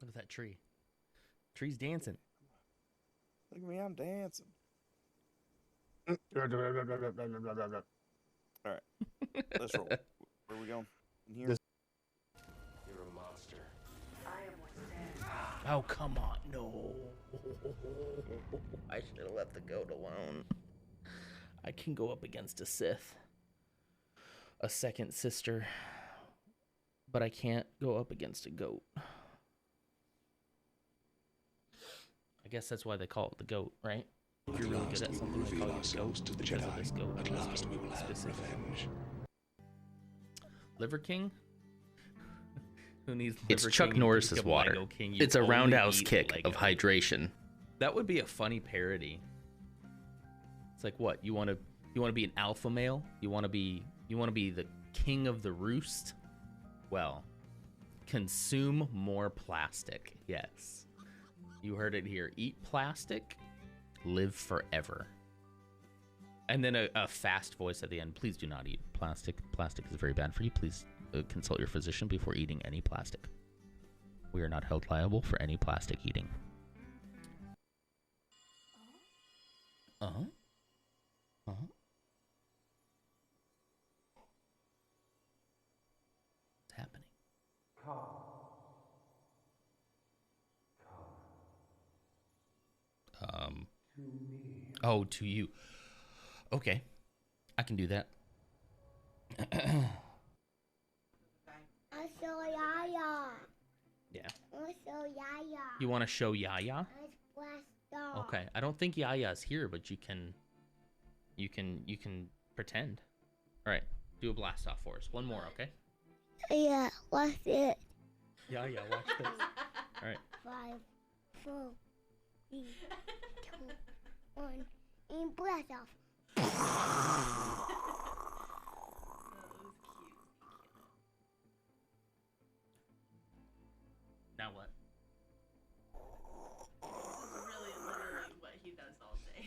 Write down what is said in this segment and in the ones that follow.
Look at that tree. Tree's dancing. Look at me, I'm dancing. All right, let's roll. Where are we going? In here? You're a monster. I am what's there. Oh, come on. No. I should have left the goat alone. I can go up against a Sith. A second sister. But I can't go up against a goat. I guess that's why they call it the goat, right? If you're really good at something, they call you the goat to the because of Jedi. this goat. At last we will have revenge. Liver King? Who needs It's Liver Chuck King? Norris's Think of water. Lego King. You It's a only roundhouse eat kick Lego. of hydration. That would be a funny parody. It's like, what, you want to be an alpha male? You want to be the king of the roost? Well, consume more plastic. Yes. You heard it here. Eat plastic, live forever. And then a fast voice at the end. Please do not eat plastic. Plastic is very bad for you. Please consult your physician before eating any plastic. We are not held liable for any plastic eating. Uh-huh. Uh-huh. What's happening? Oh, to you. Okay. I can do that. I saw Yaya. Yeah. I saw Yaya. You want to show Yaya? It's blessed off. Okay. I don't think Yaya's here, but you can pretend. All right. Do a blast off for us. One more, okay? Yeah, what's it? Yaya, watch this. All right. 5, 4, 3, 2, 1. And blast off. Now what? Really, literally what he does all day.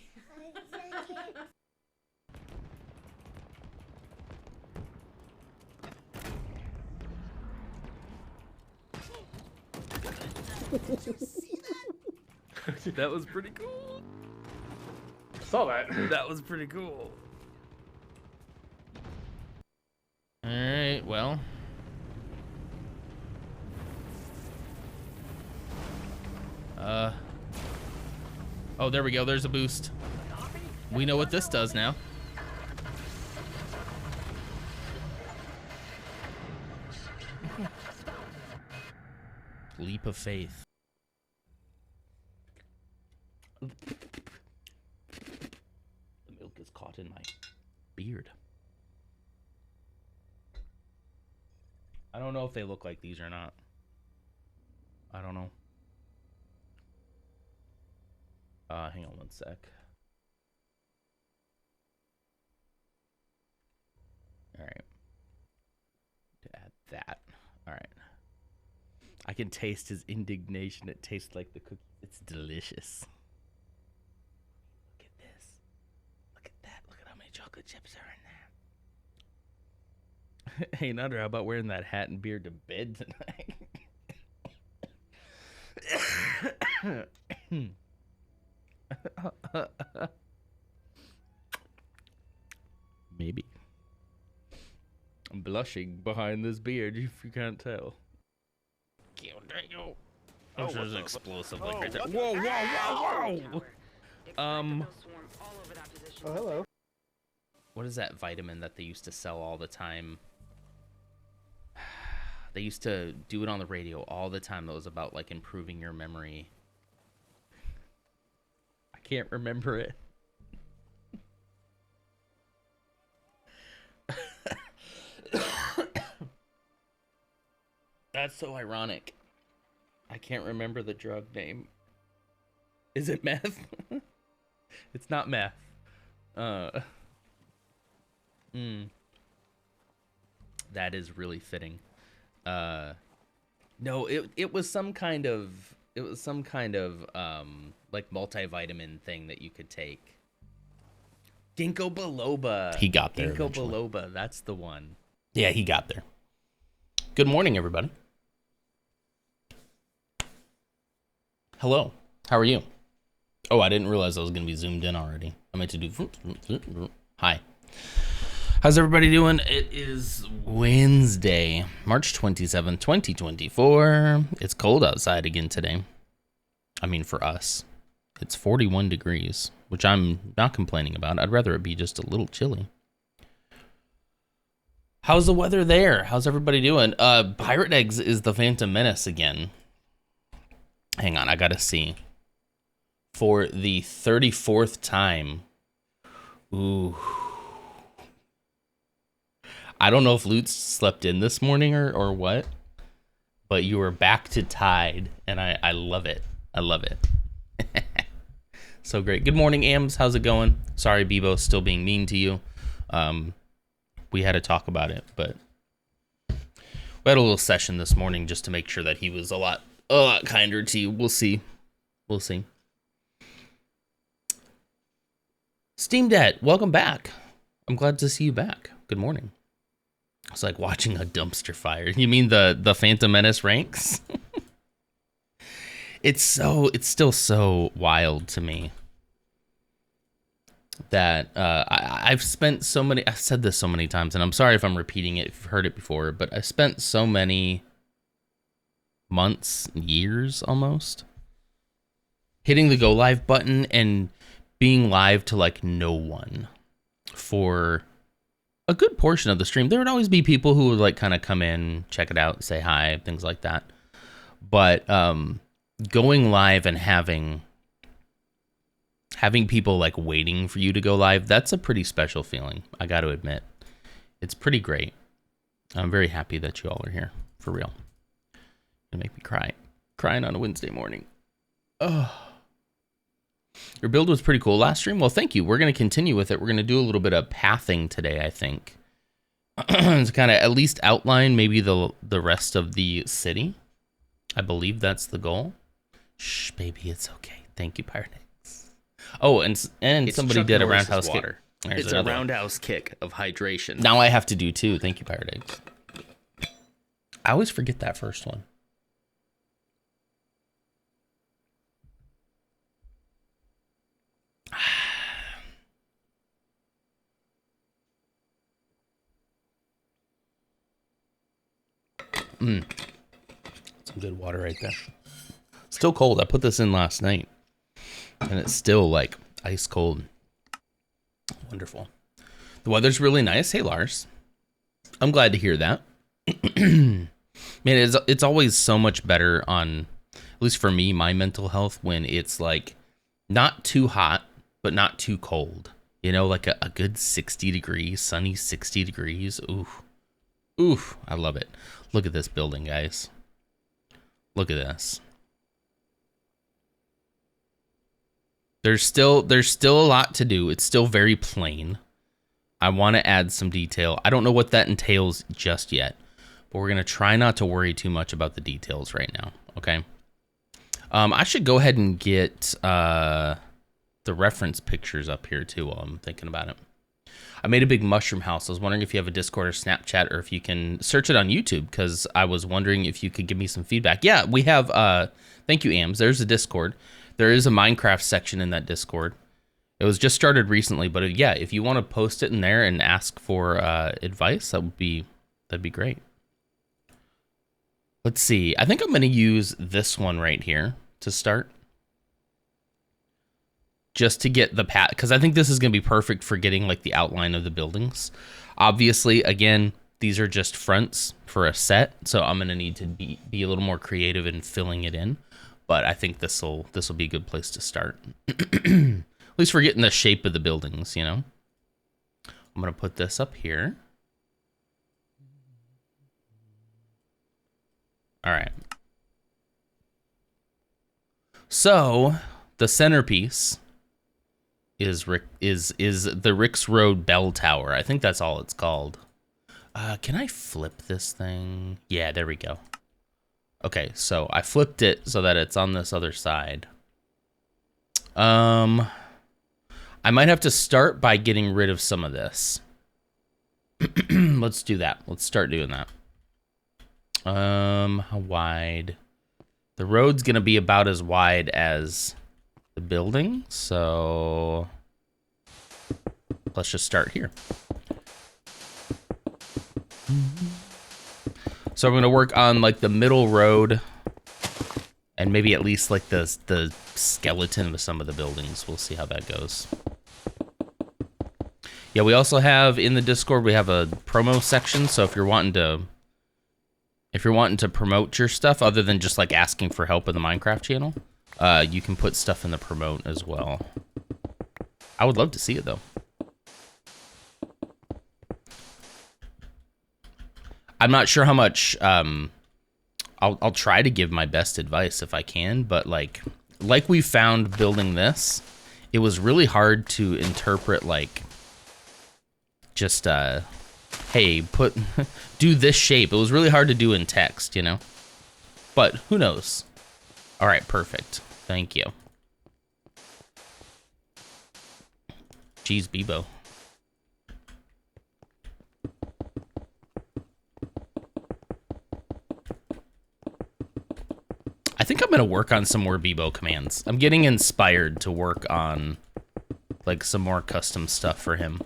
That was pretty cool. Saw that. That was pretty cool. All right, well. Oh, there we go. There's a boost. We know what this does now. Leap of faith. The milk is caught in my beard. I don't know if they look like these or not. I don't know. Hang on one sec. All right. To add that. All right. I can taste his indignation. It tastes like the cookie. It's delicious. Look at this. Look at that. Look at how many chocolate chips are in there. Hey, Nutter, how about wearing that hat and beard to bed tonight? Maybe. I'm blushing behind this beard, if you can't tell. Oh, this is explosive like right there. Whoa, whoa, whoa, whoa! Oh, hello. What is that vitamin that they used to sell all the time? They used to do it on the radio all the time that was about like improving your memory. I can't remember it. That's so ironic. I can't remember the drug name. Is it meth? It's not meth. That is really fitting. No, it was some kind of like multivitamin thing that you could take. Ginkgo biloba. He got there Ginkgo eventually. biloba, that's the one. Yeah, he got there. Good morning, everybody. Hello. How are you? Oh, I didn't realize I was going to be zoomed in already. I meant to do... Hi. How's everybody doing? It is Wednesday, March 27th, 2024. It's cold outside again today. I mean, for us. It's 41 degrees, which I'm not complaining about. I'd rather it be just a little chilly. How's the weather there? How's everybody doing? Pirate Eggs is the Phantom Menace again. Hang on, I gotta see. For the 34th time. Ooh. I don't know if Lutz slept in this morning or what, but you are back to tied, and I love it. I love it. So great. Good morning, Ams. How's it going? Sorry, Bebo's still being mean to you. We had to talk about it, but we had a little session this morning just to make sure that he was a lot kinder to you. We'll see. We'll see. Steam Debt, welcome back. I'm glad to see you back. Good morning. It's like watching a dumpster fire. You mean the Phantom Menace ranks? It's still so wild to me that I've said this so many times, and I'm sorry if I'm repeating it, if you've heard it before, but I spent so many months, years almost, hitting the go live button and being live to like no one for a good portion of the stream. There would always be people who would like kind of come in, check it out, say hi, things like that. But going live and having people like waiting for you to go live, that's a pretty special feeling. I got to admit, it's pretty great. I'm very happy that you all are here, for real. It make me crying on a Wednesday morning. Oh, your build was pretty cool last stream. Well, thank you. We're going to continue with it. We're going to do a little bit of pathing today, I think, to kind of at least outline maybe the rest of the city. I believe that's the goal. Shh, baby, it's okay. Thank you, Pirate Eggs. Oh, and somebody did a roundhouse kick. It's a roundhouse kick of hydration. Now I have to do two. Thank you, Pirate Eggs. I always forget that first one. Some good water right there. Still cold. I put this in last night, and it's still like ice cold. Wonderful. The weather's really nice. Hey, Lars. I'm glad to hear that. Man, it's always so much better on, at least for me, my mental health, when it's like not too hot, but not too cold. You know, like a good 60 degrees, sunny 60 degrees. Oof. Oof. I love it. Look at this building, guys. Look at this. There's still a lot to do. It's still very plain. I want to add some detail. I don't know what that entails just yet, but we're going to try not to worry too much about the details right now, okay? I should go ahead and get the reference pictures up here too while I'm thinking about it. I made a big mushroom house. I was wondering if you have a Discord or Snapchat, or if you can search it on YouTube, because I was wondering if you could give me some feedback. Yeah, we have, thank you, Ams. There's a Discord. There is a Minecraft section in that Discord. It was just started recently, but yeah, if you want to post it in there and ask for advice, that'd be great. Let's see. I think I'm going to use this one right here to start, just to get the path, because I think this is going to be perfect for getting like the outline of the buildings. Obviously, again, these are just fronts for a set, so I'm going to need to be a little more creative in filling it in. But I think this will be a good place to start. At least for getting the shape of the buildings, you know. I'm going to put this up here. All right. So the centerpiece is the Rix Road bell tower. I think that's all it's called. Can I flip this thing? Yeah, there we go. Okay, so I flipped it so that it's on this other side. I might have to start by getting rid of some of this. Let's do that. Let's start doing that. How wide? The road's gonna be about as wide as the building, so let's just start here. So I'm gonna work on like the middle road and maybe at least like the skeleton of some of the buildings. We'll see how that goes. Yeah, we also have in the Discord, we have a promo section. So if you're wanting to promote your stuff other than just like asking for help in the Minecraft channel, you can put stuff in the promote as well. I would love to see it though. I'm not sure how much, I'll try to give my best advice if I can, but like we found building this, it was really hard to interpret like, just, hey, do this shape. It was really hard to do in text, you know? But who knows? All right, perfect. Thank you. Jeez, Bebo. I think I'm gonna work on some more Bebo commands. I'm getting inspired to work on like some more custom stuff for him.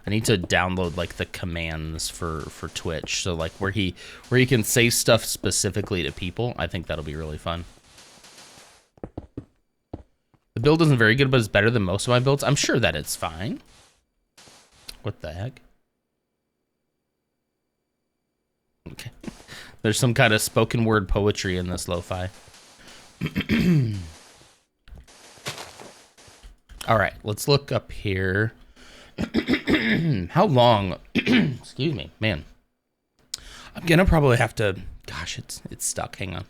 I need to download like the commands for Twitch, so like where he can say stuff specifically to people. I think that'll be really fun. The build isn't very good, but it's better than most of my builds. I'm sure that it's fine. What the heck? Okay. There's some kind of spoken word poetry in this lo-fi. All right, let's look up here. How long? Excuse me, man. I'm gonna probably have to. Gosh, it's stuck. Hang on.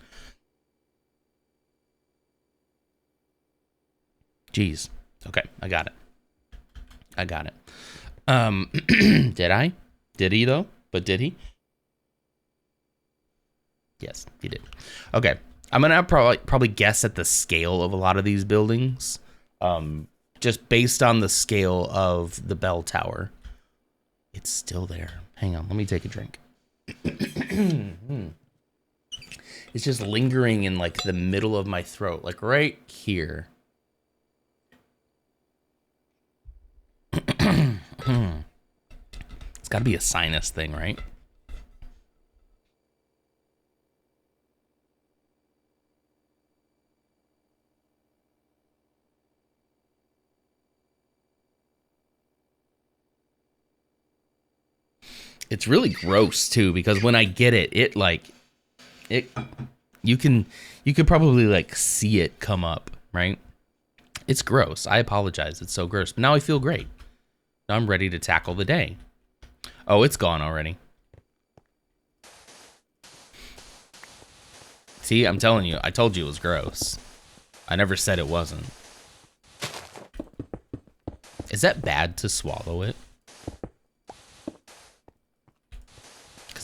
Jeez. Okay, I got it. Did I? Did he though? But did he? Yes, he did. Okay, I'm gonna probably guess at the scale of a lot of these buildings. Just based on the scale of the bell tower. It's still there. Hang on, let me take a drink. It's just lingering in like the middle of my throat, like right here. It's gotta be a sinus thing, right? It's really gross too, because when I get it, you could probably like see it come up, right? It's gross. I apologize. It's so gross. But now I feel great. Now I'm ready to tackle the day. Oh, it's gone already. See, I'm telling you, I told you it was gross. I never said it wasn't. Is that bad to swallow it?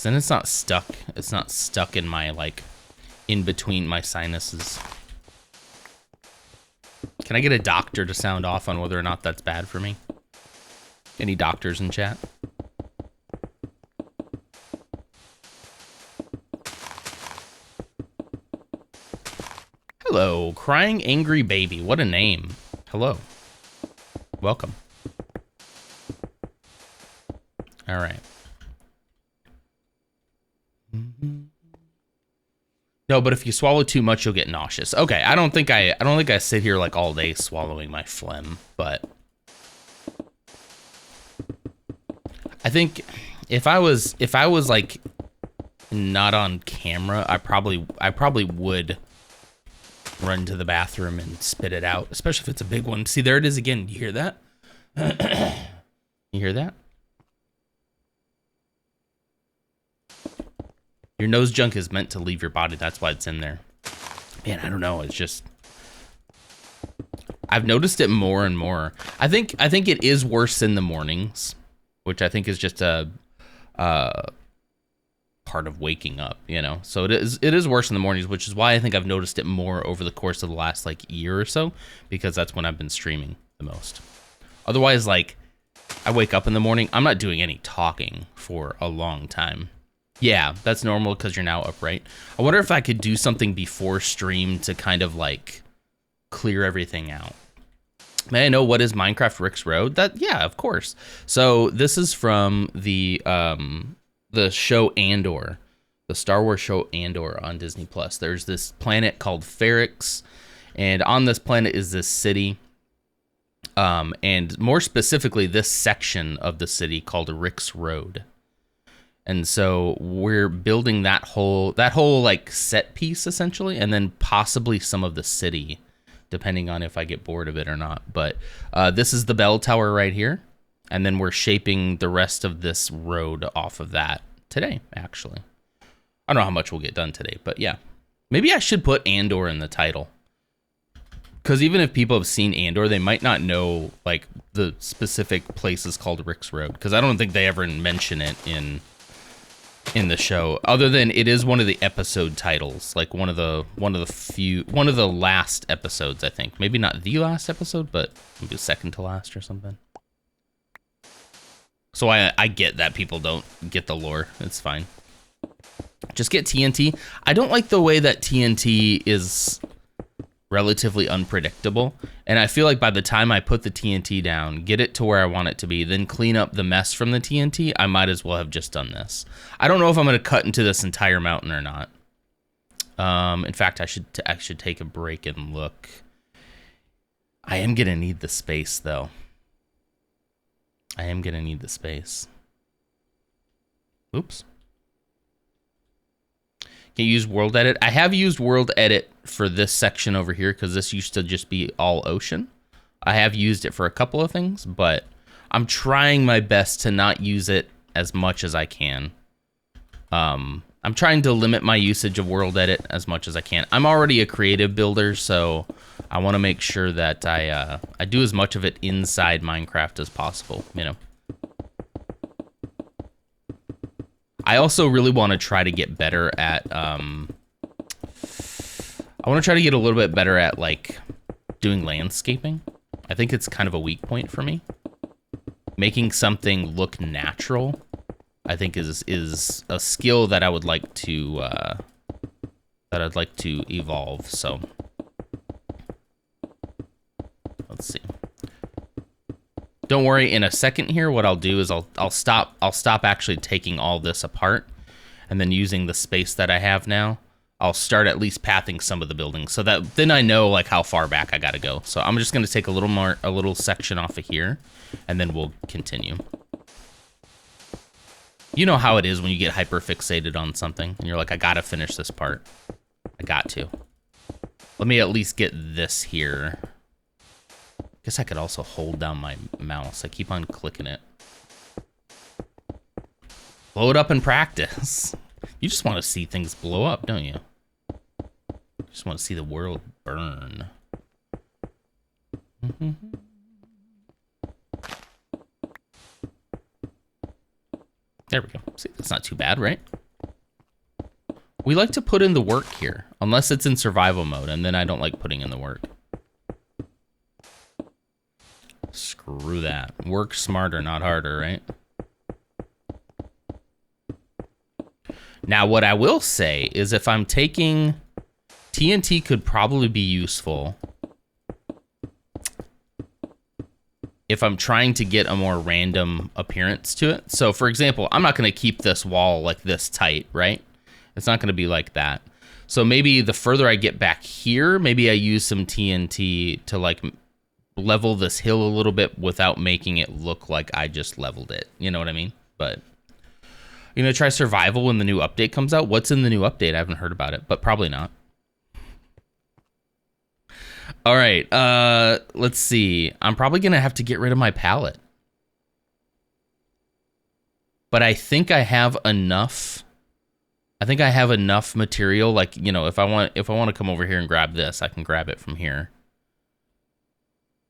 Then it's not stuck. It's not stuck in my, like, in between my sinuses. Can I get a doctor to sound off on whether or not that's bad for me? Any doctors in chat? Hello, Crying Angry Baby. What a name. Hello. Welcome. All right. No, but if you swallow too much, you'll get nauseous. Okay, I don't think I sit here like all day swallowing my phlegm, but I think if I was like not on camera, I probably would run to the bathroom and spit it out, especially if it's a big one. See, there it is again. You hear that? You hear that? Your nose junk is meant to leave your body. That's why it's in there. Man, I don't know. It's just, I've noticed it more and more. I think it is worse in the mornings, which I think is just a part of waking up, you know? So it is worse in the mornings, which is why I think I've noticed it more over the course of the last like year or so, because that's when I've been streaming the most. Otherwise, like, I wake up in the morning, I'm not doing any talking for a long time. Yeah, that's normal because you're now upright. I wonder if I could do something before stream to kind of like clear everything out. May I know what is Minecraft Rix Road? Yeah, of course. So this is from the show Andor, the Star Wars show Andor on Disney Plus. There's this planet called Rix, and on this planet is this city. And more specifically, this section of the city called Rix Road. And so we're building that whole like set piece essentially, and then possibly some of the city, depending on if I get bored of it or not. But this is the bell tower right here, and then we're shaping the rest of this road off of that today. Actually, I don't know how much we'll get done today, but yeah, maybe I should put Andor in the title. Because even if people have seen Andor, they might not know like the specific places called Rix Road. Because I don't think they ever mention it in the show, other than it is one of the episode titles, like one of the last episodes, I think. Maybe not the last episode, but maybe second to last or something. So I get that people don't get the lore. It's fine. Just get TNT. I don't like the way that TNT is relatively unpredictable, and I feel like by the time I put the TNT down, get it to where I want it to be, then clean up the mess from the TNT, I might as well have just done this. I don't know if I'm going to cut into this entire mountain or not. In fact, I should take a break and look. I am going to need the space, though. I am going to need the space. Oops. Can you use World Edit? I have used World Edit for this section over here because this used to just be all ocean. I have used it for a couple of things, but I'm trying my best to not use it as much as I can. I'm trying to limit my usage of World Edit as much as I can. I'm already a creative builder, so I want to make sure that I do as much of it inside Minecraft as possible, you know. I also really want to try to get better at, I want to try to get a little bit better at, like, doing landscaping. I think it's kind of a weak point for me. Making something look natural, I think is a skill that I would like to, evolve, so. Let's see. Don't worry, in a second here, what I'll do is I'll stop actually taking all this apart, and then using the space that I have now, I'll start at least pathing some of the buildings so that then I know like how far back I gotta go. So I'm just gonna take a little section off of here, and then we'll continue. You know how it is when you get hyper fixated on something and you're like, I gotta finish this part. I got to. Let me at least get this here. Guess I could also hold down my mouse. I keep on clicking it. Blow it up in practice. You just want to see things blow up, don't you? You just want to see the world burn. There we go. See, that's not too bad, right? We like to put in the work here, unless it's in survival mode, and then I don't like putting in the work. Screw that. Work smarter, not harder, right? Now, what I will say is if I'm taking... TNT could probably be useful if I'm trying to get a more random appearance to it. So, for example, I'm not going to keep this wall like this tight, right? It's not going to be like that. So maybe the further I get back here, maybe I use some TNT to like... level this hill a little bit without making it look like I just leveled it. You know what I mean? But you're gonna try survival when the new update comes out. What's in the new update? I haven't heard about it, but probably not. All right, let's see. I'm probably gonna have to get rid of my palette, but I think I have enough. I think I have enough material. Like, you know, if I want to come over here and grab this, I can grab it from here.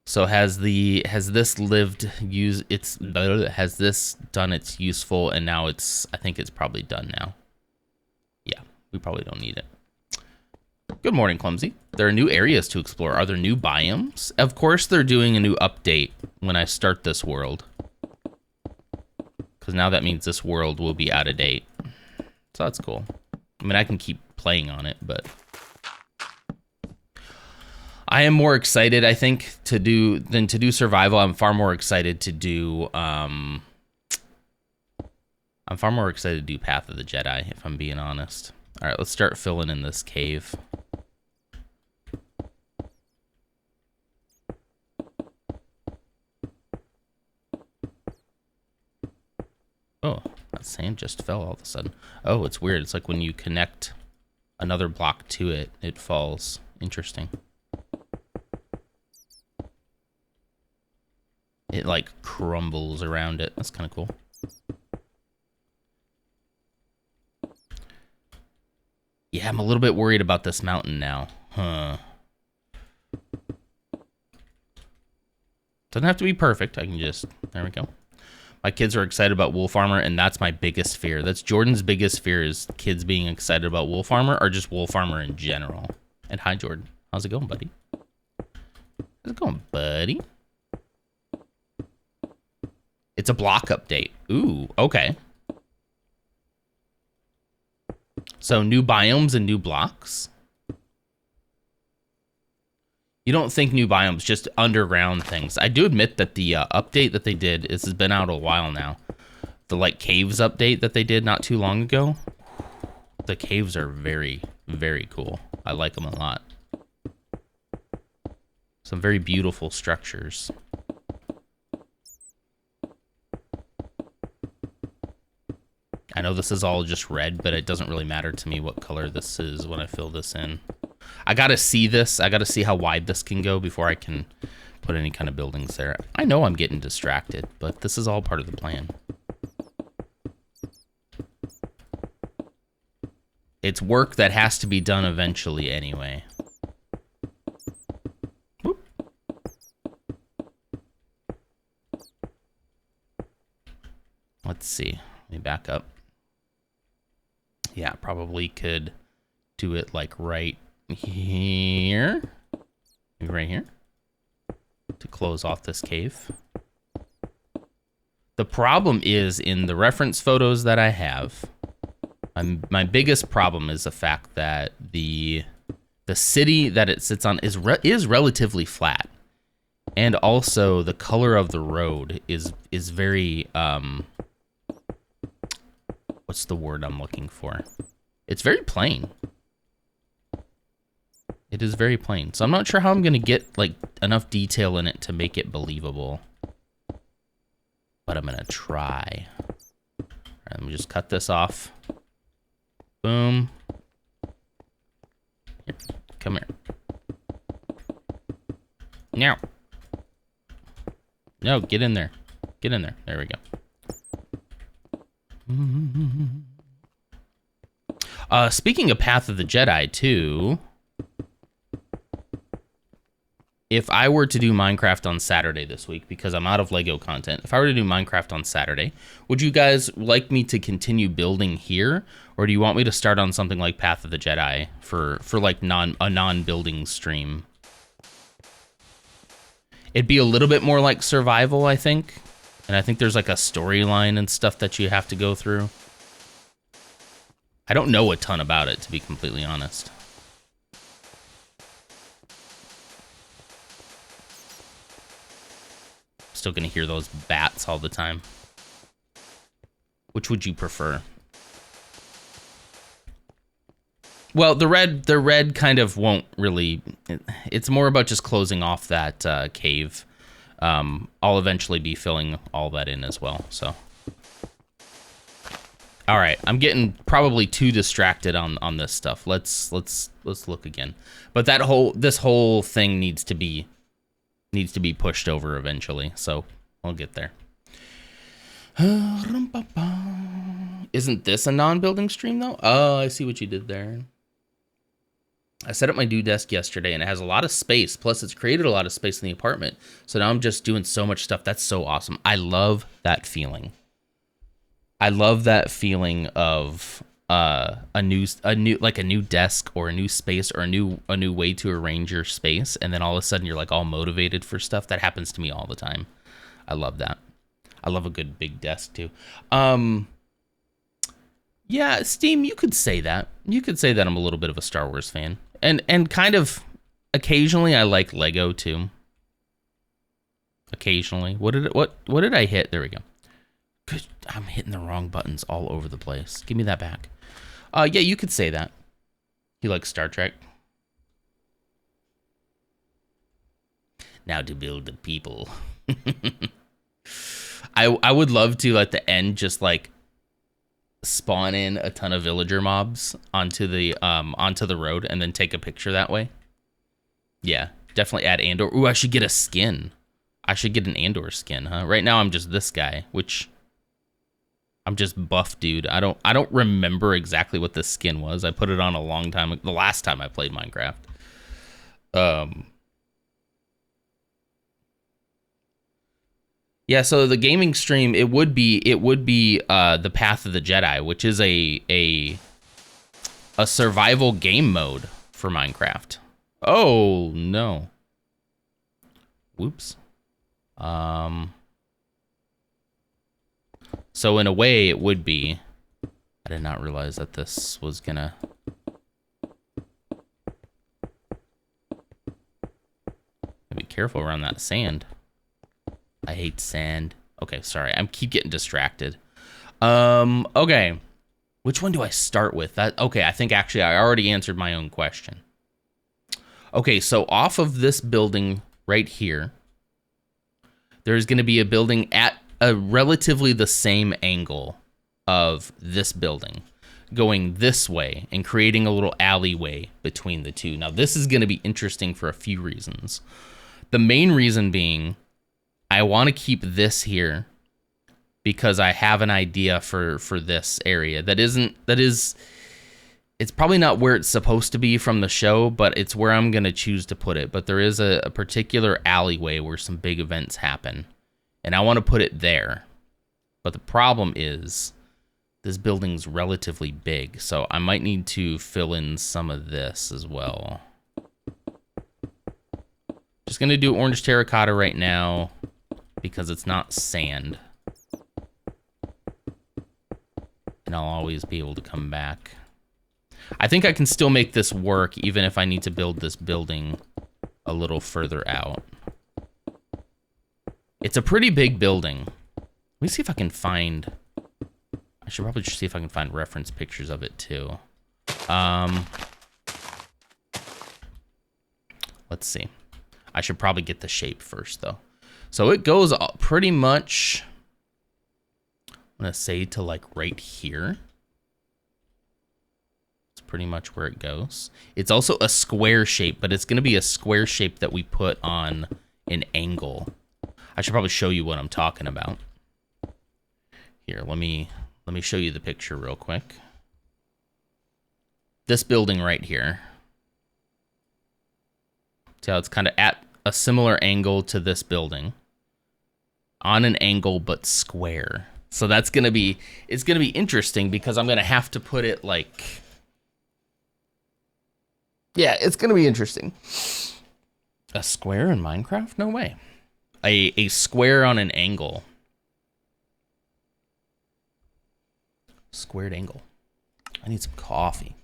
So has this done its useful, and now I think it's probably done now. Yeah, we probably don't need it. Good morning, Clumsy. There are new areas to explore. Are there new biomes? Of course they're doing a new update when I start this world. Because now that means this world will be out of date. So that's cool. I mean, I can keep playing on it, but I am more excited, I think, to do survival. I'm far more excited to do Path of the Jedi, if I'm being honest. All right, let's start filling in this cave. Oh, that sand just fell all of a sudden. Oh, it's weird. It's like when you connect another block to it, it falls. Interesting. It like crumbles around it. That's kind of cool. Yeah, I'm a little bit worried about this mountain now. Huh. Doesn't have to be perfect. I can just... There we go. My kids are excited about Wolf Armor, and that's my biggest fear. That's Jordan's biggest fear, is kids being excited about Wolf Armor, or just Wolf Armor in general. And hi, Jordan. How's it going, buddy? How's it going, buddy? It's a block update. Ooh, okay. So new biomes and new blocks? You don't think new biomes, just underground things. I do admit that the update that they did, this has been out a while now. The like caves update that they did not too long ago. The caves are very, very cool. I like them a lot. Some very beautiful structures. I know this is all just red, but it doesn't really matter to me what color this is when I fill this in. I gotta see this. I gotta see how wide this can go before I can put any kind of buildings there. I know I'm getting distracted, but this is all part of the plan. It's work that has to be done eventually anyway. Whoop. Let's see. Let me back up. Yeah, probably could do it like right here. Maybe right here. To close off this cave. The problem is in the reference photos that I have, my biggest problem is the fact that the city that it sits on is relatively flat. And also the color of the road is very what's the word I'm looking for? It's very plain. It is very plain. So I'm not sure how I'm going to get like enough detail in it to make it believable. But I'm going to try. All right, let me just cut this off. Boom. Here, come here. Now. No, get in there. Get in there. There we go. Speaking of Path of the Jedi, too, if I were to do Minecraft on Saturday this week, because I'm out of Lego content, if I were to do Minecraft on Saturday, would you guys like me to continue building here, or do you want me to start on something like Path of the Jedi for like a non-building stream? It'd be a little bit more like survival, I think. And I think there's like a storyline and stuff that you have to go through. I don't know a ton about it, to be completely honest. Still gonna hear those bats all the time. Which would you prefer? Well, the red kind of won't really... It's more about just closing off that cave. I'll eventually be filling all that in as well, so. All right, I'm getting probably too distracted on this stuff. Let's look again. But this whole thing needs to be pushed over eventually, so we'll get there. Isn't this a non-building stream though? Oh, I see what you did there. I set up my new desk yesterday and it has a lot of space. Plus it's created a lot of space in the apartment. So now I'm just doing so much stuff. That's so awesome. I love that feeling. I love that feeling of a new desk or a new space or a new way to arrange your space. And then all of a sudden you're like all motivated for stuff. That happens to me all the time. I love that. I love a good big desk too. Yeah, Steam, you could say that. You could say that I'm a little bit of a Star Wars fan. And kind of occasionally I like Lego too. Occasionally. What did I hit? There we go. Good. I'm hitting the wrong buttons all over the place. Give me that back. Yeah, you could say that. You like Star Trek? Now to build the people. I would love to at the end just like spawn in a ton of villager mobs onto the road and then take a picture that way. Yeah, definitely add Andor. Ooh, I should get a skin. I should get an Andor skin, huh? Right now I'm just this guy, which I'm just buff dude. I don't remember exactly what this skin was. I put it on a long time, the last time I played Minecraft. Yeah, so the gaming stream, it would be the Path of the Jedi, which is a survival game mode for Minecraft. Oh no. Whoops. So in a way it would be. I did not realize that this was gonna. Be careful around that sand. I hate sand. Okay, sorry. I keep getting distracted. Okay. Which one do I start with? Okay, I think actually I already answered my own question. Okay, so off of this building right here, there's going to be a building at a relatively the same angle of this building, going this way and creating a little alleyway between the two. Now, this is going to be interesting for a few reasons. The main reason being, I want to keep this here because I have an idea for this area it's probably not where it's supposed to be from the show, but it's where I'm going to choose to put it. But there is a particular alleyway where some big events happen, and I want to put it there. But the problem is this building's relatively big, so I might need to fill in some of this as well. Just going to do orange terracotta right now because it's not sand. And I'll always be able to come back. I think I can still make this work even if I need to build this building a little further out. It's a pretty big building. Let me see if I can find... I should probably just see if I can find reference pictures of it too. Let's see. I should probably get the shape first though. So it goes pretty much... I'm gonna say to like right here. Pretty much where it goes. It's also a square shape, but it's going to be a square shape that we put on an angle. I should probably show you what I'm talking about. Here, let me show you the picture real quick. This building right here. See how it's kind of at a similar angle to this building. On an angle, but square. So that's going to be, it's going to be interesting because I'm going to have to put it like... Yeah, it's going to be interesting. A square in Minecraft? No way. A square on an angle. Squared angle. I need some coffee.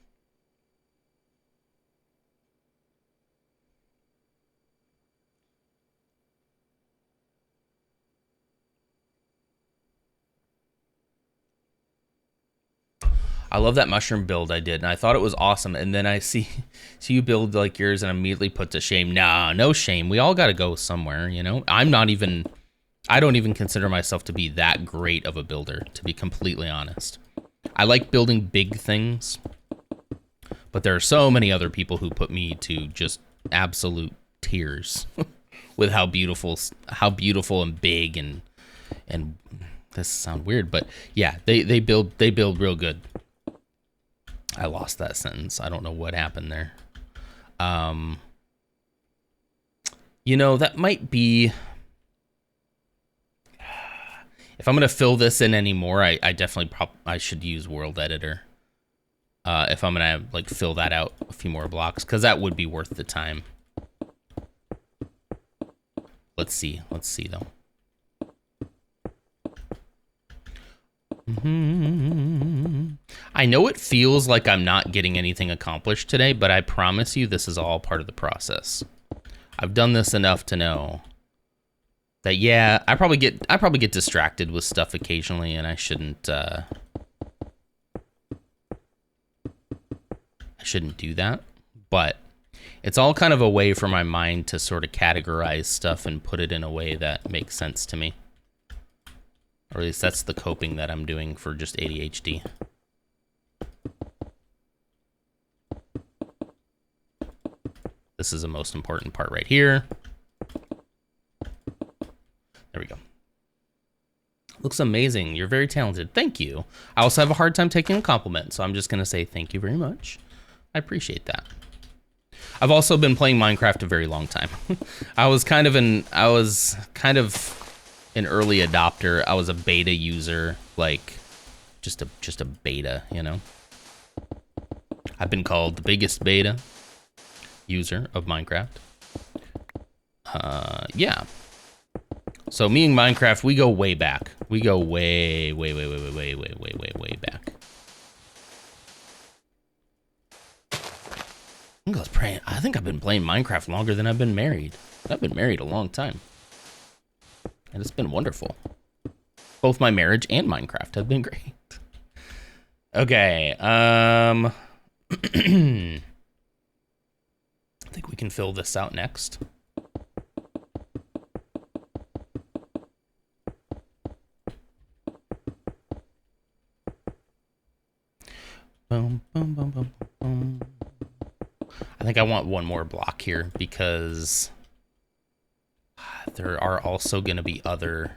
I love that mushroom build I did, and I thought it was awesome. And then I see you build like yours and immediately put to shame. Nah, no shame. We all got to go somewhere, you know? I don't even consider myself to be that great of a builder, to be completely honest. I like building big things, but there are so many other people who put me to just absolute tears with how beautiful and big and this sounds weird, but yeah, they build real good. I lost that sentence. I don't know what happened there. You know, that might be... If I'm going to fill this in anymore, I definitely I should use World Editor. If I'm going to like fill that out a few more blocks, because that would be worth the time. Let's see though. I know it feels like I'm not getting anything accomplished today, but I promise you this is all part of the process. I've done this enough to know that, yeah, I probably get distracted with stuff occasionally, and I shouldn't do that. But it's all kind of a way for my mind to sort of categorize stuff and put it in a way that makes sense to me. Or at least that's the coping that I'm doing for just ADHD. This is the most important part right here. There we go. Looks amazing. You're very talented. Thank you. I also have a hard time taking a compliment, so I'm just going to say thank you very much. I appreciate that. I've also been playing Minecraft a very long time. I was kind of an early adopter. I was a beta user, like just a beta, you know. I've been called the biggest beta user of Minecraft. Yeah. So me and Minecraft, we go way back. We go way back. I think I've been playing Minecraft longer than I've been married. I've been married a long time. And it's been wonderful. Both my marriage and Minecraft have been great. Okay, I think we can fill this out next. Boom, boom, boom, boom, boom. I think I want one more block here because there are also going to be other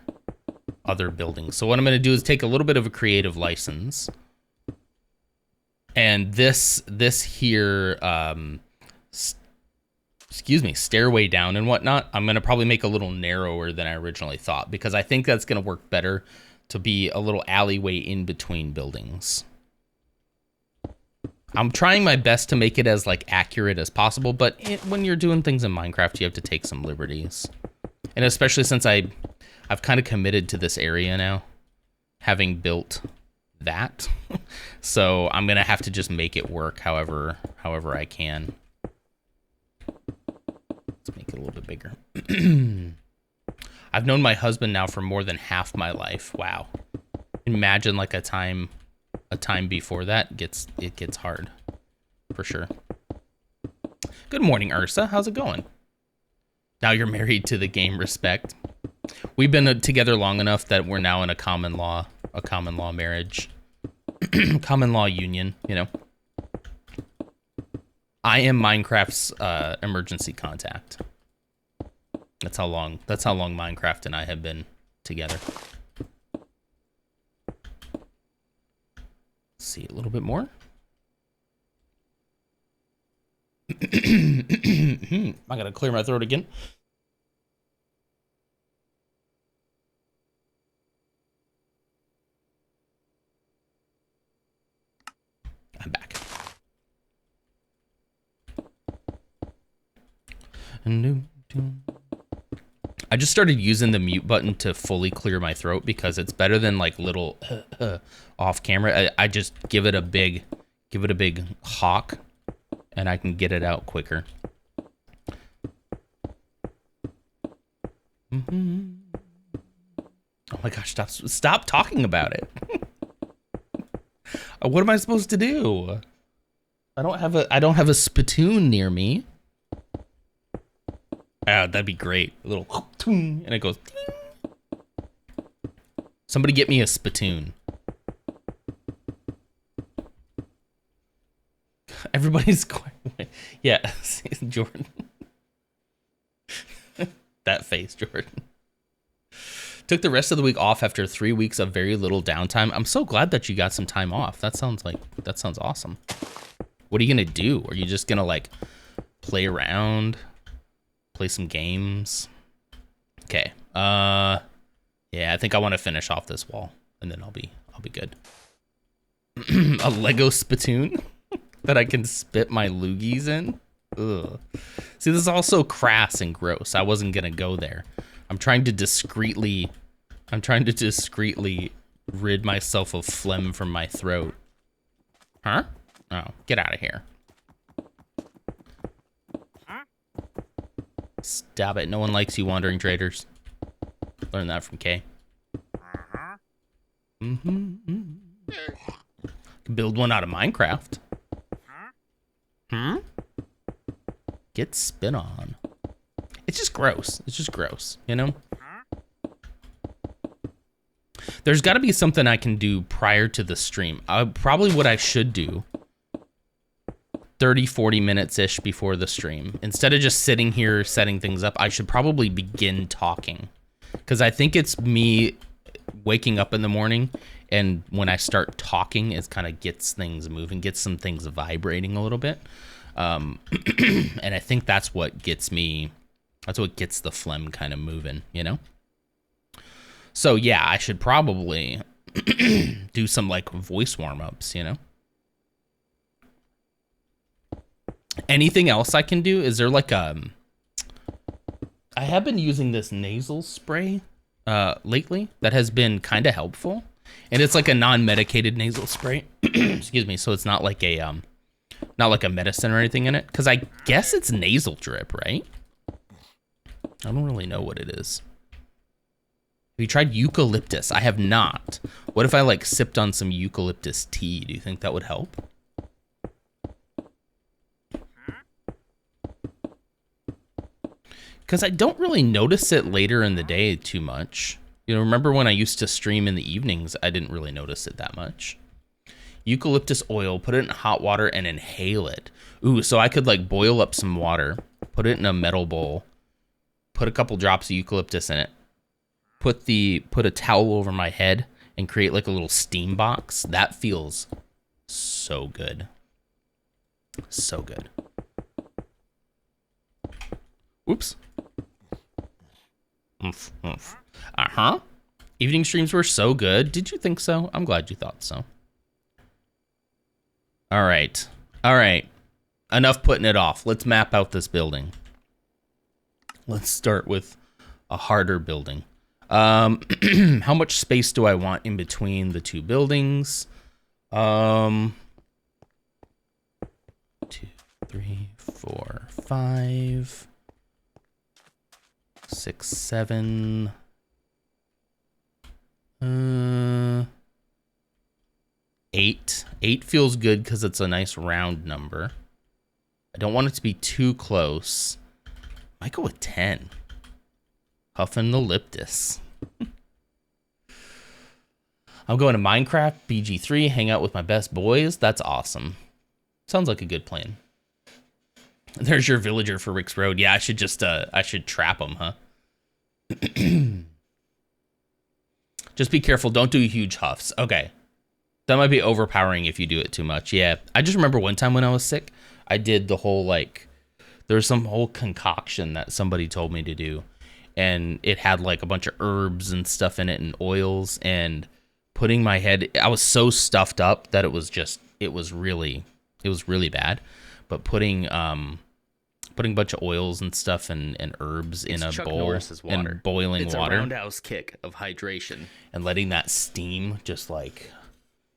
buildings. So what I'm going to do is take a little bit of a creative license. And this here, excuse me, stairway down and whatnot, I'm going to probably make a little narrower than I originally thought, because I think that's going to work better to be a little alleyway in between buildings. I'm trying my best to make it as like accurate as possible, but when you're doing things in Minecraft, you have to take some liberties. And especially since I've kind of committed to this area now, having built that. So I'm going to have to just make it work however I can. Let's make it a little bit bigger. I've known my husband now for more than half my life. Wow. Imagine like a time before that, it gets hard for sure. Good morning, Ursa. How's it going? Now you're married to the game. Respect. We've been together long enough that we're now in a common law marriage, common law union, you know. I am Minecraft's emergency contact. That's how long Minecraft and I have been together. See a little bit more. I gotta clear my throat again. I'm back. I just started using the mute button to fully clear my throat because it's better than like little off camera. I just give it a big hawk and I can get it out quicker. Oh my gosh, stop talking about it. What am I supposed to do? I don't have a spittoon near me. Ah, that'd be great. A little and it goes. Somebody get me a spittoon. Everybody's quiet. Yeah, Jordan. That face, Jordan. Took the rest of the week off after 3 weeks of very little downtime. I'm so glad that you got some time off. That sounds awesome. What are you gonna do? Are you just gonna like play around? Play some games? Okay. Yeah, I think I want to finish off this wall and then I'll be good. A Lego spittoon that I can spit my loogies in. Ugh. See, this is also crass and gross. I wasn't gonna go there. I'm trying to discreetly rid myself of phlegm from my throat. Huh? Oh, get out of here. Stop it. No one likes you wandering traders. Learned that from Kay. Build one out of Minecraft. Hmm? Get spit on. It's just gross. It's just gross, you know? There's got to be something I can do prior to the stream. Probably what I should do 30, 40 minutes-ish before the stream. Instead of just sitting here setting things up, I should probably begin talking. Because I think it's me waking up in the morning, and when I start talking, it kind of gets things moving, gets some things vibrating a little bit. And I think that's what gets me, that's what gets the phlegm kind of moving, you know? So yeah, I should probably do some like voice warm-ups, you know? Anything else I can do? Is there like I have been using this nasal spray lately that has been kind of helpful, and it's like a non-medicated nasal spray. Excuse me. So it's not like a medicine or anything in it, because I guess it's nasal drip, right? I don't really know what it is. Have you tried eucalyptus? I have not. What if I like sipped on some eucalyptus tea? Do you think that would help? Because I don't really notice it later in the day too much. You know, remember when I used to stream in the evenings, I didn't really notice it that much. Eucalyptus oil, put it in hot water and inhale it. Ooh, so I could like boil up some water, put it in a metal bowl, put a couple drops of eucalyptus in it, put a towel over my head and create like a little steam box. That feels so good. So good. Whoops. Uh-huh. Evening streams were so good. Did you think so? I'm glad you thought so. All right. All right. Enough putting it off. Let's map out this building. Let's start with a harder building. How much space do I want in between the two buildings? 2, 3, 4, 5, 6, 7. 8. 8 feels good because it's a nice round number. I don't want it to be too close. Might go with 10. Huffing the Liptus. I'm going to Minecraft, BG3, hang out with my best boys. That's awesome. Sounds like a good plan. There's your villager for Rix Road. Yeah, I should just, I should trap him, huh? Just be careful. Don't do huge huffs. Okay. That might be overpowering if you do it too much. Yeah. I just remember one time when I was sick, I did the whole, like, there's some whole concoction that somebody told me to do. And it had, like, a bunch of herbs and stuff in it and oils. And putting my head, I was so stuffed up that it was really bad. But putting a bunch of oils and stuff and herbs in a bowl and boiling water. It's a roundhouse kick of hydration. And letting that steam just like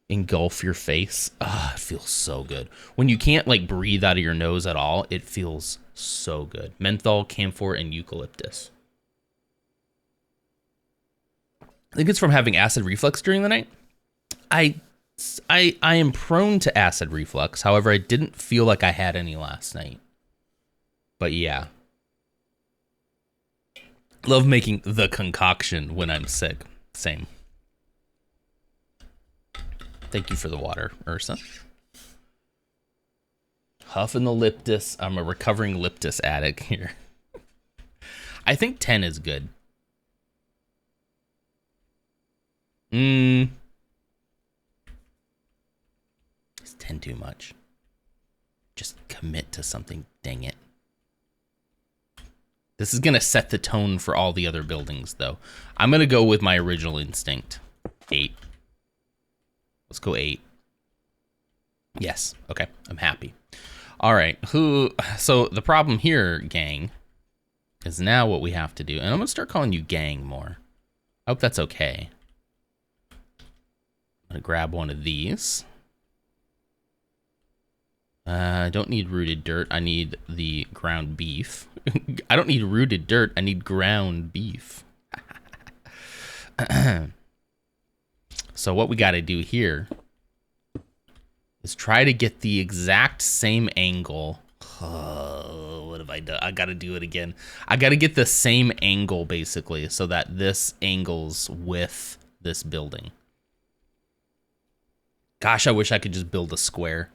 engulf your face. It feels so good. When you can't like breathe out of your nose at all, it feels so good. Menthol, camphor, and eucalyptus. I think it's from having acid reflux during the night. I am prone to acid reflux. However, I didn't feel like I had any last night. But yeah. Love making the concoction when I'm sick. Same. Thank you for the water, Ursa. Huffing the Liptus. I'm a recovering Liptus addict here. I think 10 is good. Is 10 too much? Just commit to something, dang it. This is going to set the tone for all the other buildings, though. I'm going to go with my original instinct. 8. Let's go 8. Yes. Okay. I'm happy. All right. So the problem here, gang, is now what we have to do. And I'm going to start calling you gang more. I hope that's okay. I'm going to grab one of these. I don't need rooted dirt. I need the ground beef. I don't need rooted dirt. I need ground beef. So what we got to do here is try to get the exact same angle. Oh, what have I done? I got to do it again. I got to get the same angle, basically, so that this angles with this building. Gosh, I wish I could just build a square.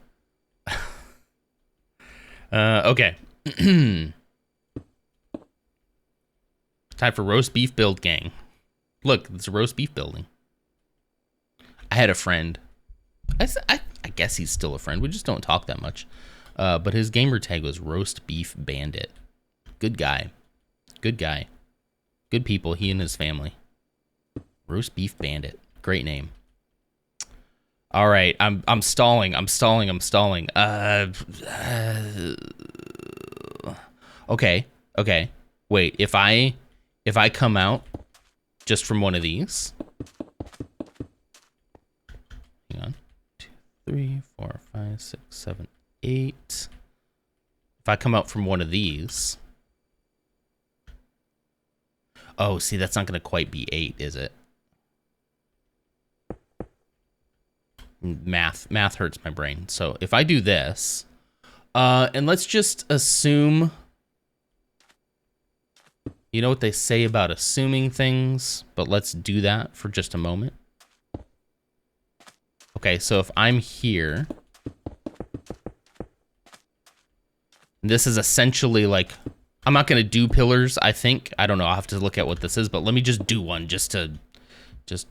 Okay. Time for roast beef build, gang. Look, it's a roast beef building. I had a friend. I guess he's still a friend. We just don't talk that much. But his gamer tag was Roast Beef Bandit. Good guy. Good guy. Good people, he and his family. Roast Beef Bandit. Great name. All right, I'm stalling. Okay. Wait, if I come out just from one of these. Hang on. 2, 3, 4, 5, 6, 7, 8. If I come out from one of these. Oh, see, that's not going to quite be 8, is it? Math hurts my brain. So if I do this, and let's just assume, you know what they say about assuming things, but let's do that for just a moment. Okay, so if I'm here, this is essentially like, I'm not going to do pillars, I think. I don't know, I'll have to look at what this is, but let me just do one just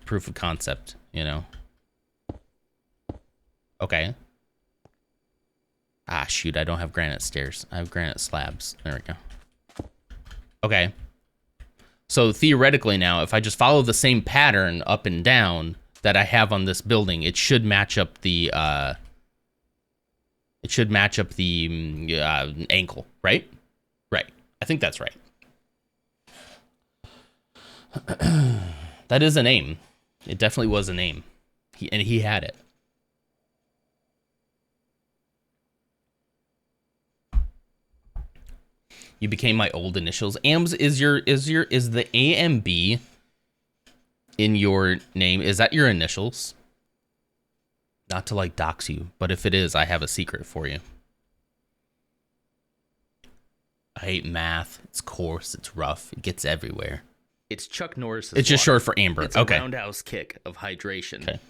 proof of concept, you know. Okay. Ah, shoot, I don't have granite stairs. I have granite slabs. There we go. Okay. So theoretically now, if I just follow the same pattern up and down that I have on this building, it should match up the ankle, right? Right. I think that's right. That is a name. It definitely was a name. He had it. You became my old initials. AMS, is the AMB in your name? Is that your initials? Not to like dox you, but if it is, I have a secret for you. I hate math. It's coarse. It's rough. It gets everywhere. It's Chuck Norris. It's just short for Amber. It's okay. A roundhouse kick of hydration. Okay.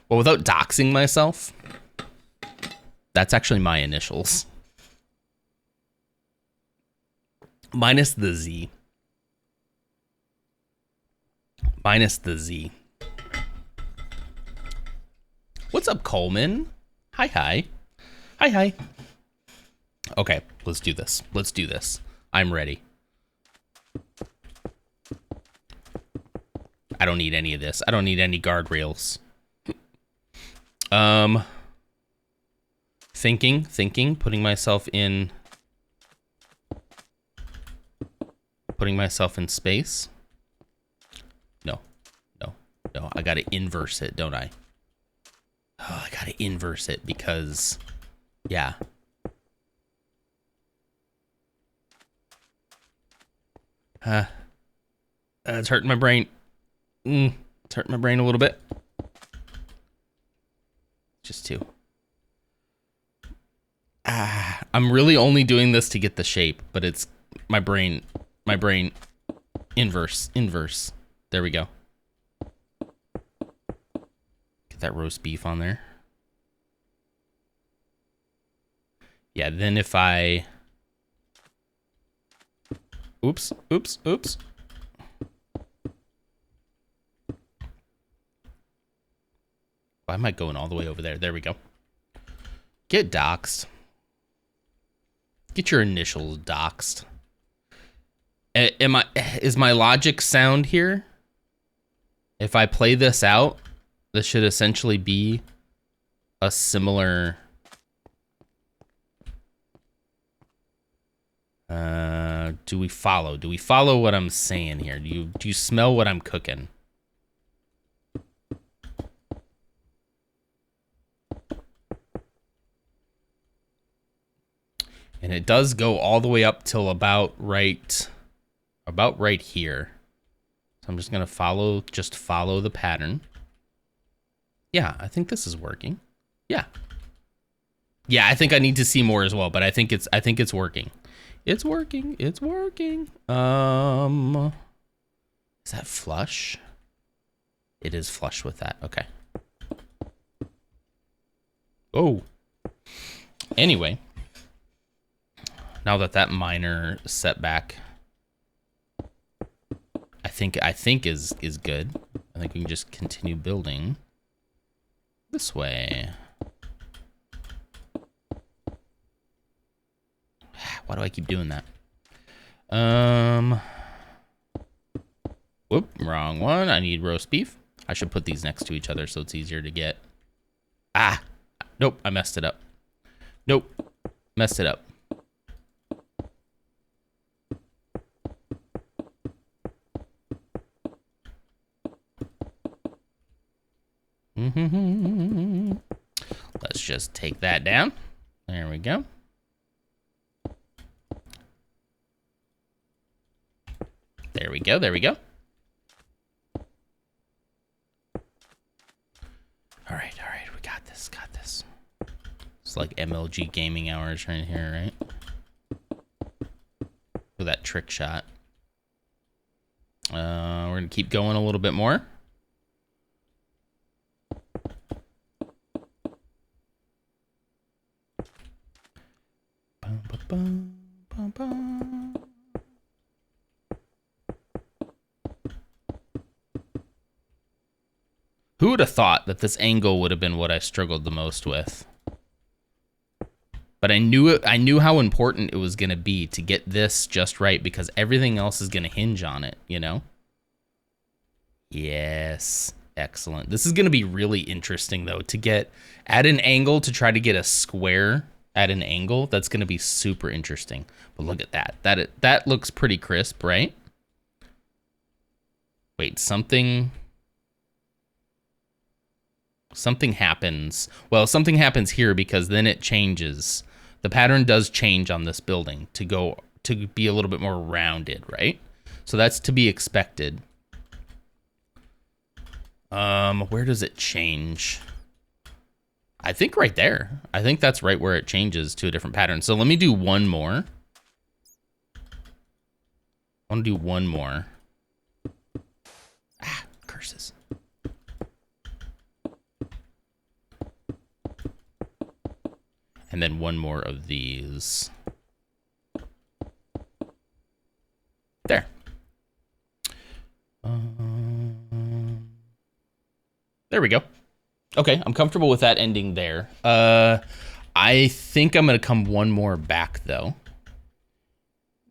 Well, without doxing myself, that's actually my initials. Minus the Z. Minus the Z. What's up, Coleman? Hi, hi. Hi, hi. Okay, let's do this. Let's do this. I'm ready. I don't need any of this. I don't need any guardrails. Thinking, putting myself in space. No. I gotta inverse it, don't I? Oh, I gotta inverse it because, yeah. It's hurting my brain. It's hurting my brain a little bit. Just 2. I'm really only doing this to get the shape, but it's my brain, inverse. There we go. Get that roast beef on there. Yeah, then if I... Oops. Why am I going all the way over there? There we go. Get doxed. Get your initials doxed. Is my logic sound here? If I play this out, this should essentially be a similar... do we follow? Do we follow what I'm saying here? Do you smell what I'm cooking? And it does go all the way up till about right here. So I'm just gonna follow the pattern. Yeah, I think this is working. Yeah. Yeah, I think I need to see more as well, but I think it's working. It's working. It's working. Is that flush? It is flush with that. Okay. Oh. Anyway, now that minor setback I think is good. I think we can just continue building this way. Why do I keep doing that? Whoop, wrong one. I need roast beef. I should put these next to each other so it's easier to get. Ah, nope, I messed it up. Nope, messed it up. Let's just take that down. There we go. There we go. There we go. All right. We got this. Got this. It's like MLG gaming hours right here, right? With that trick shot. We're gonna keep going a little bit more. Who would have thought that this angle would have been what I struggled the most with? But I knew how important it was going to be to get this just right because everything else is going to hinge on it, you know? Yes. Excellent. This is going to be really interesting, though, to get at an angle to try to get a square at an angle. That's going to be super interesting. But look at that. That looks pretty crisp, right? Wait, something happens. Well, something happens here because then it changes. The pattern does change on this building to be a little bit more rounded, right? So that's to be expected. Where does it change? I think right there. I think that's right where it changes to a different pattern. So let me do one more. I want to do one more. Ah, curses. And then one more of these. There. There we go. Okay, I'm comfortable with that ending there. I think I'm going to come one more back, though.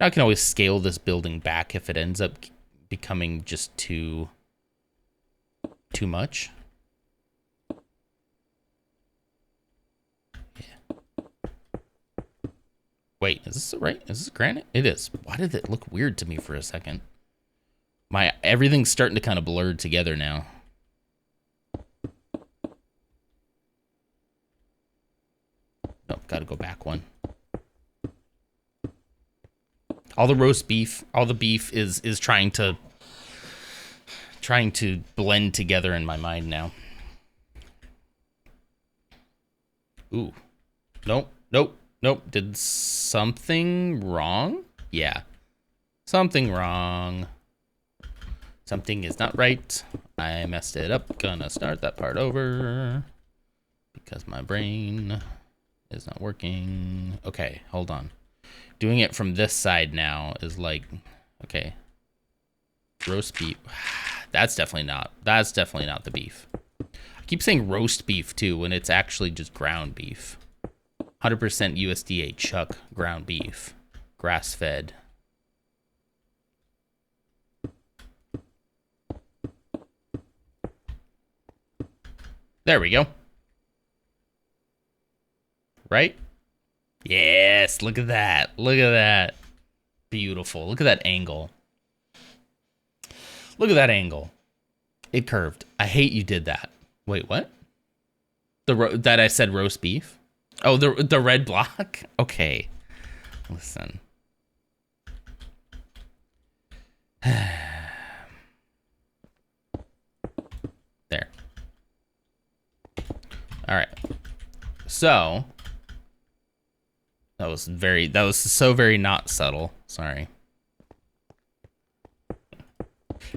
I can always scale this building back if it ends up becoming just too much. Yeah. Wait, is this right? Is this granite? It is. Why did it look weird to me for a second? Everything's starting to kind of blur together now. Oh, gotta go back one. All the roast beef, all the beef is trying to blend together in my mind now. Ooh. Nope. Did something wrong? Yeah. Something wrong. Something is not right. I messed it up. Gonna start that part over because my brain is not working. Okay, hold on. Doing it from this side now is like, okay. Roast beef. That's definitely not the beef. I keep saying roast beef too when it's actually just ground beef. 100% USDA chuck ground beef. Grass fed. There we go. Right? Yes, look at that. Look at that. Beautiful. Look at that angle. Look at that angle. It curved. I hate you did that. Wait, what? That I said roast beef? Oh, the red block? Okay. Listen. There. All right. So that was so very not subtle. Sorry.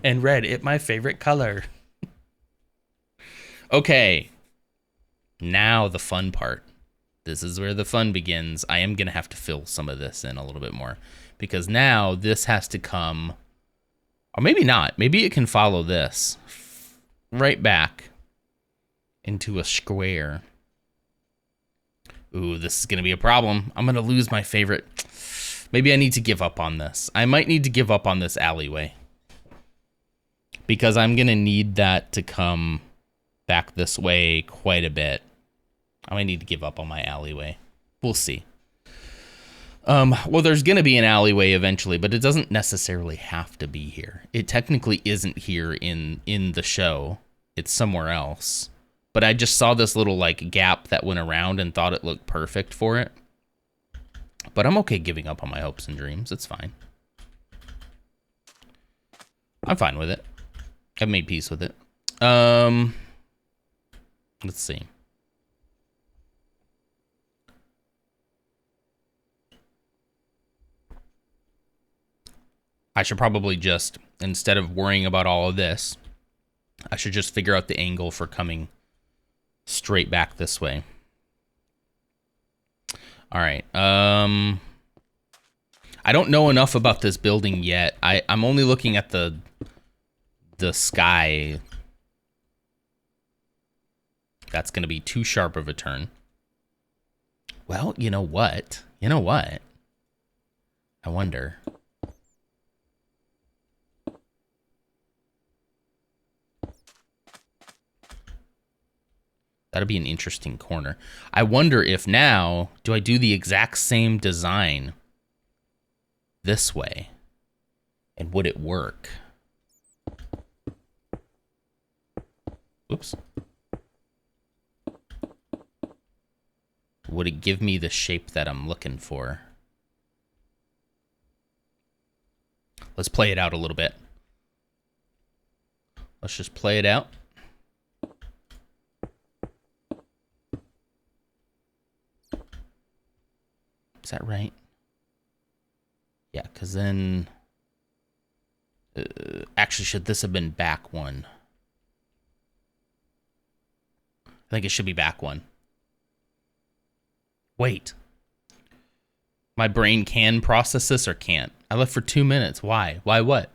And red, it my favorite color. Okay. Now the fun part. This is where the fun begins. I am going to have to fill some of this in a little bit more because now this has to come, or maybe not. Maybe it can follow this right back into a square. Ooh, this is going to be a problem. I'm going to lose my favorite. Maybe I need to give up on this. I might need to give up on this alleyway because I'm going to need that to come back this way quite a bit. I might need to give up on my alleyway. We'll see. Well, there's going to be an alleyway eventually, but it doesn't necessarily have to be here. It technically isn't here in the show. It's somewhere else. But I just saw this little like gap that went around and thought it looked perfect for it. But I'm okay giving up on my hopes and dreams. It's fine. I'm fine with it. I've made peace with it. Let's see. I should probably just, instead of worrying about all of this, I should just figure out the angle for coming straight back this way. All right. I don't know enough about this building yet. I'm only looking at the sky. That's going to be too sharp of a turn. Well, you know what? I wonder. That'd be an interesting corner. I wonder if now, do I do the exact same design this way? And would it work? Oops. Would it give me the shape that I'm looking for? Let's play it out a little bit. Let's just play it out. Is that right? Yeah, because then... actually, should this have been back one? I think it should be back one. Wait. My brain can process this or can't? I left for 2 minutes. Why? Why what?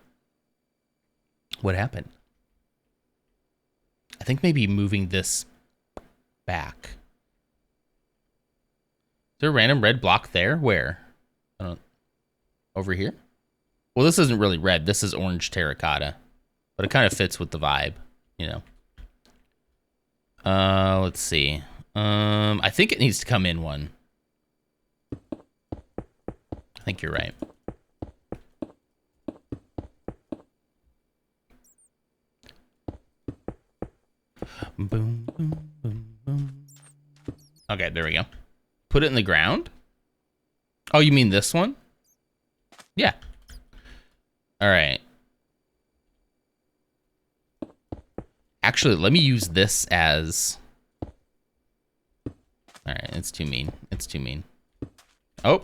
What happened? I think maybe moving this back. Is there a random red block there? Where? I don't... Over here? Well, this isn't really red. This is orange terracotta. But it kind of fits with the vibe, you know. Let's see. I think it needs to come in one. I think you're right. Boom, boom, boom, boom. Okay, there we go. Put it in the ground? Oh, you mean this one? Yeah. All right. Actually, let me use this as... All right, it's too mean. It's too mean. Oh.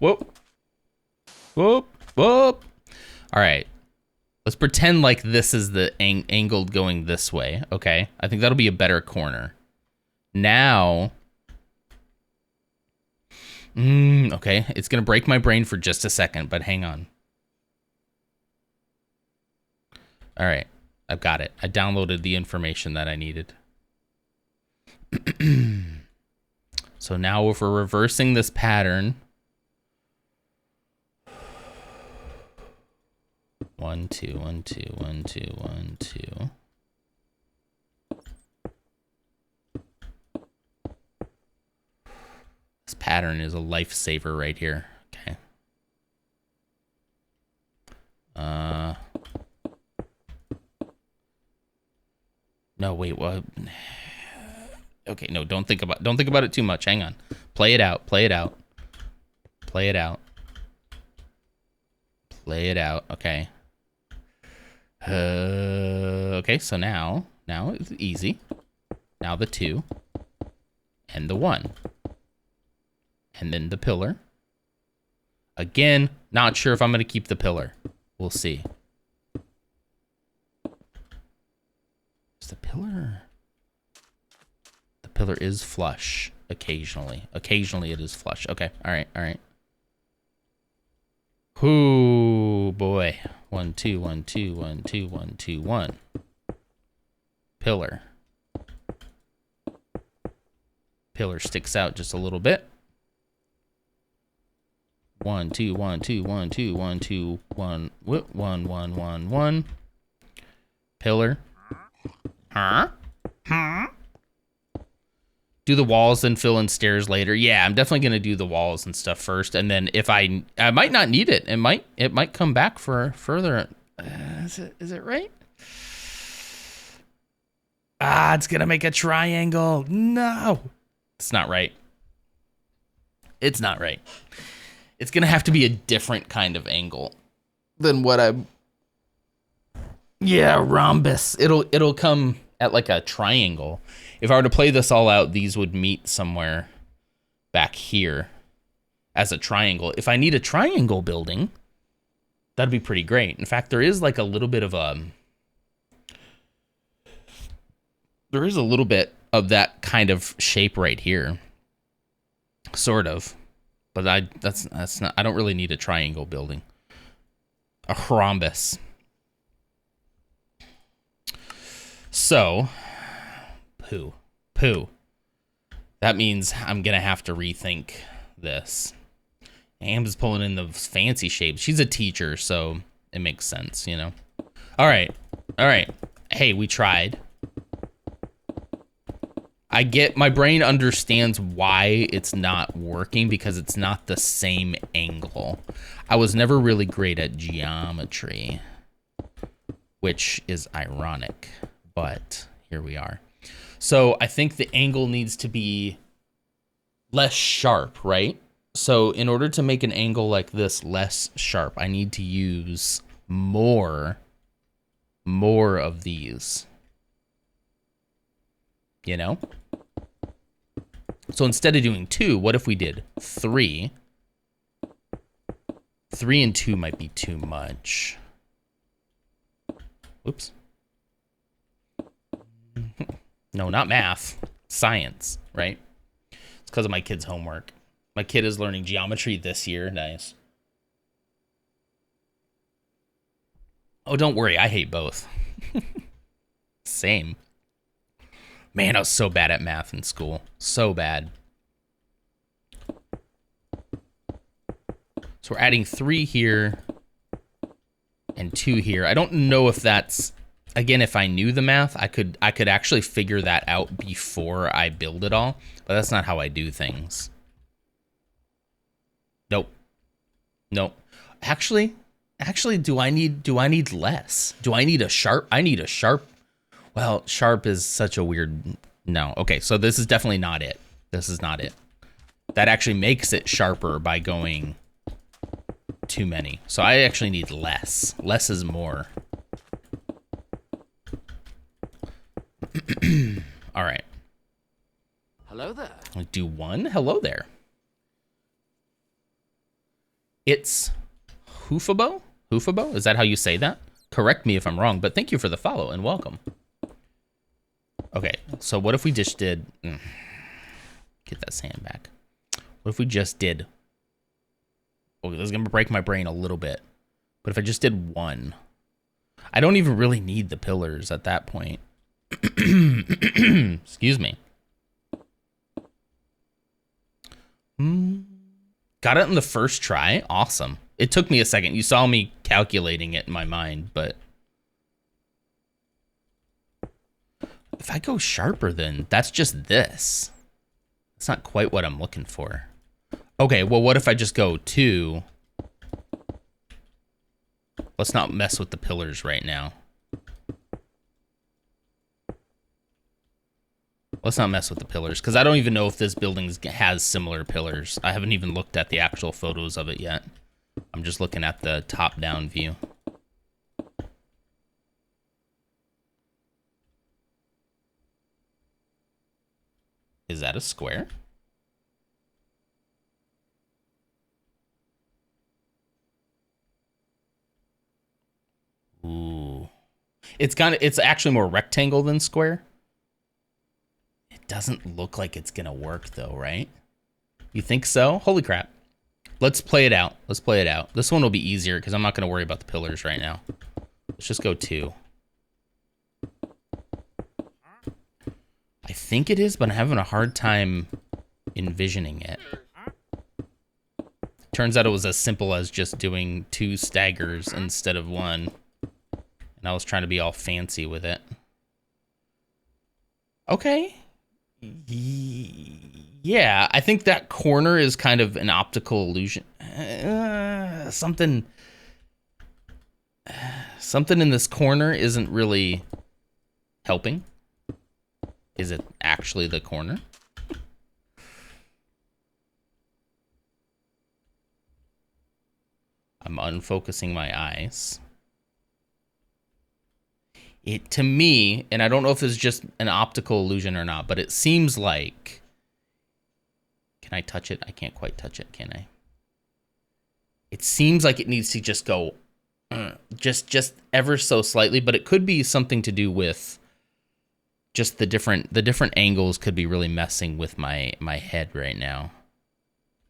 Whoop. Whoop. Whoop. All right. Let's pretend like this is the angled going this way, okay? I think that'll be a better corner. Now... okay, it's going to break my brain for just a second, but hang on. All right, I've got it. I downloaded the information that I needed. So now if we're reversing this pattern... 1, 2, 1, 2, 1, 2, 1, 2. This pattern is a lifesaver right here. Okay. No, wait, what? Okay, no, don't think about it too much. Hang on. Play it out. Play it out. Play it out. Play it out. Okay. Okay, so now it's easy. Now the 2 and the 1. And then the pillar. Again, not sure if I'm going to keep the pillar. We'll see. Is the pillar? The pillar is flush occasionally. Occasionally it is flush. Okay. All right. All right. Ooh, boy. 1, 2, 1, 2, 1, 2, 1, 2, 1. Pillar. Pillar sticks out just a little bit. 1, 2, 1, 2, 1, 2, 1, 2, 1, 1, 1, 1, 1. Pillar. Huh? Do the walls, then fill in stairs later. Yeah, I'm definitely gonna do the walls and stuff first, and then if I might not need it. It might come back for further. Is it right? Ah, it's gonna make a triangle. No, it's not right. It's not right. It's gonna have to be a different kind of angle than what I'm. Yeah, rhombus. It'll come at like a triangle. If I were to play this all out, these would meet somewhere back here as a triangle. If I need a triangle building, that'd be pretty great. In fact, there is like a little bit of that kind of shape right here. Sort of. But that's not, I don't really need a triangle building. A rhombus. So, poo. That means I'm gonna have to rethink this. Am's pulling in the fancy shapes. She's a teacher, so it makes sense, you know. All right. Hey, we tried. I get, my brain understands why it's not working because it's not the same angle. I was never really great at geometry, which is ironic, but here we are. So I think the angle needs to be less sharp, right? So in order to make an angle like this less sharp, I need to use more of these, you know? So instead of doing 2, what if we did 3? 3 and 2 might be too much. Oops. No, not math. Science, right? It's because of my kid's homework. My kid is learning geometry this year. Nice. Oh, don't worry. I hate both. Same. Man, I was so bad at math in school. So bad. So we're adding 3 here and 2 here. I don't know if that's, again, if I knew the math, I could actually figure that out before I build it all, but that's not how I do things. Nope. Actually, do I need less? Do I need a sharp? I need a sharp. Well, sharp is such a weird, no. Okay, so this is definitely not it. This is not it. That actually makes it sharper by going too many. So I actually need less. Less is more. All right. Hello there. Do 1. Hello there. It's Hoofabo? Hoofabo? Is that how you say that? Correct me if I'm wrong, but thank you for the follow and welcome. Okay, so what if we just did... Get that sand back. What if we just did... Oh, this is going to break my brain a little bit. But if I just did 1... I don't even really need the pillars at that point. Excuse me. Got it in the first try? Awesome. It took me a second. You saw me calculating it in my mind, but... If I go sharper, then that's just this. It's not quite what I'm looking for. Okay, well, what if I just go 2? Let's not mess with the pillars right now. Let's not mess with the pillars, because I don't even know if this building has similar pillars. I haven't even looked at the actual photos of it yet. I'm just looking at the top-down view. Is that a square? Ooh. It's actually more rectangle than square. It doesn't look like it's gonna work though, right? You think so? Holy crap. Let's play it out. Let's play it out. This one will be easier because I'm not gonna worry about the pillars right now. Let's just go 2. I think it is, but I'm having a hard time envisioning it. Turns out it was as simple as just doing 2 staggers instead of 1. And I was trying to be all fancy with it. Okay. Yeah, I think that corner is kind of an optical illusion. Something in this corner isn't really helping. Is it actually the corner? I'm unfocusing my eyes. It, to me, and I don't know if it's just an optical illusion or not, but it seems like... Can I touch it? I can't quite touch it, can I? It seems like it needs to just go just ever so slightly, but it could be something to do with just the different angles could be really messing with my head right now.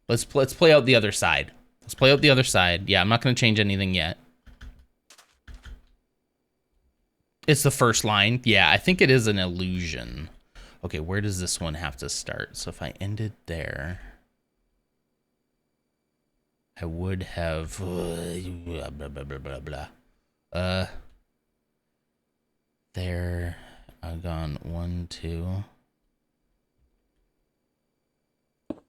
Let's play out the other side. Let's play out the other side. Yeah, I'm not going to change anything yet. It's the first line. Yeah, I think it is an illusion. Okay, where does this one have to start? So if I ended there, I would have blah, blah, blah, blah, blah. There, I've gone 1, 2. Okay,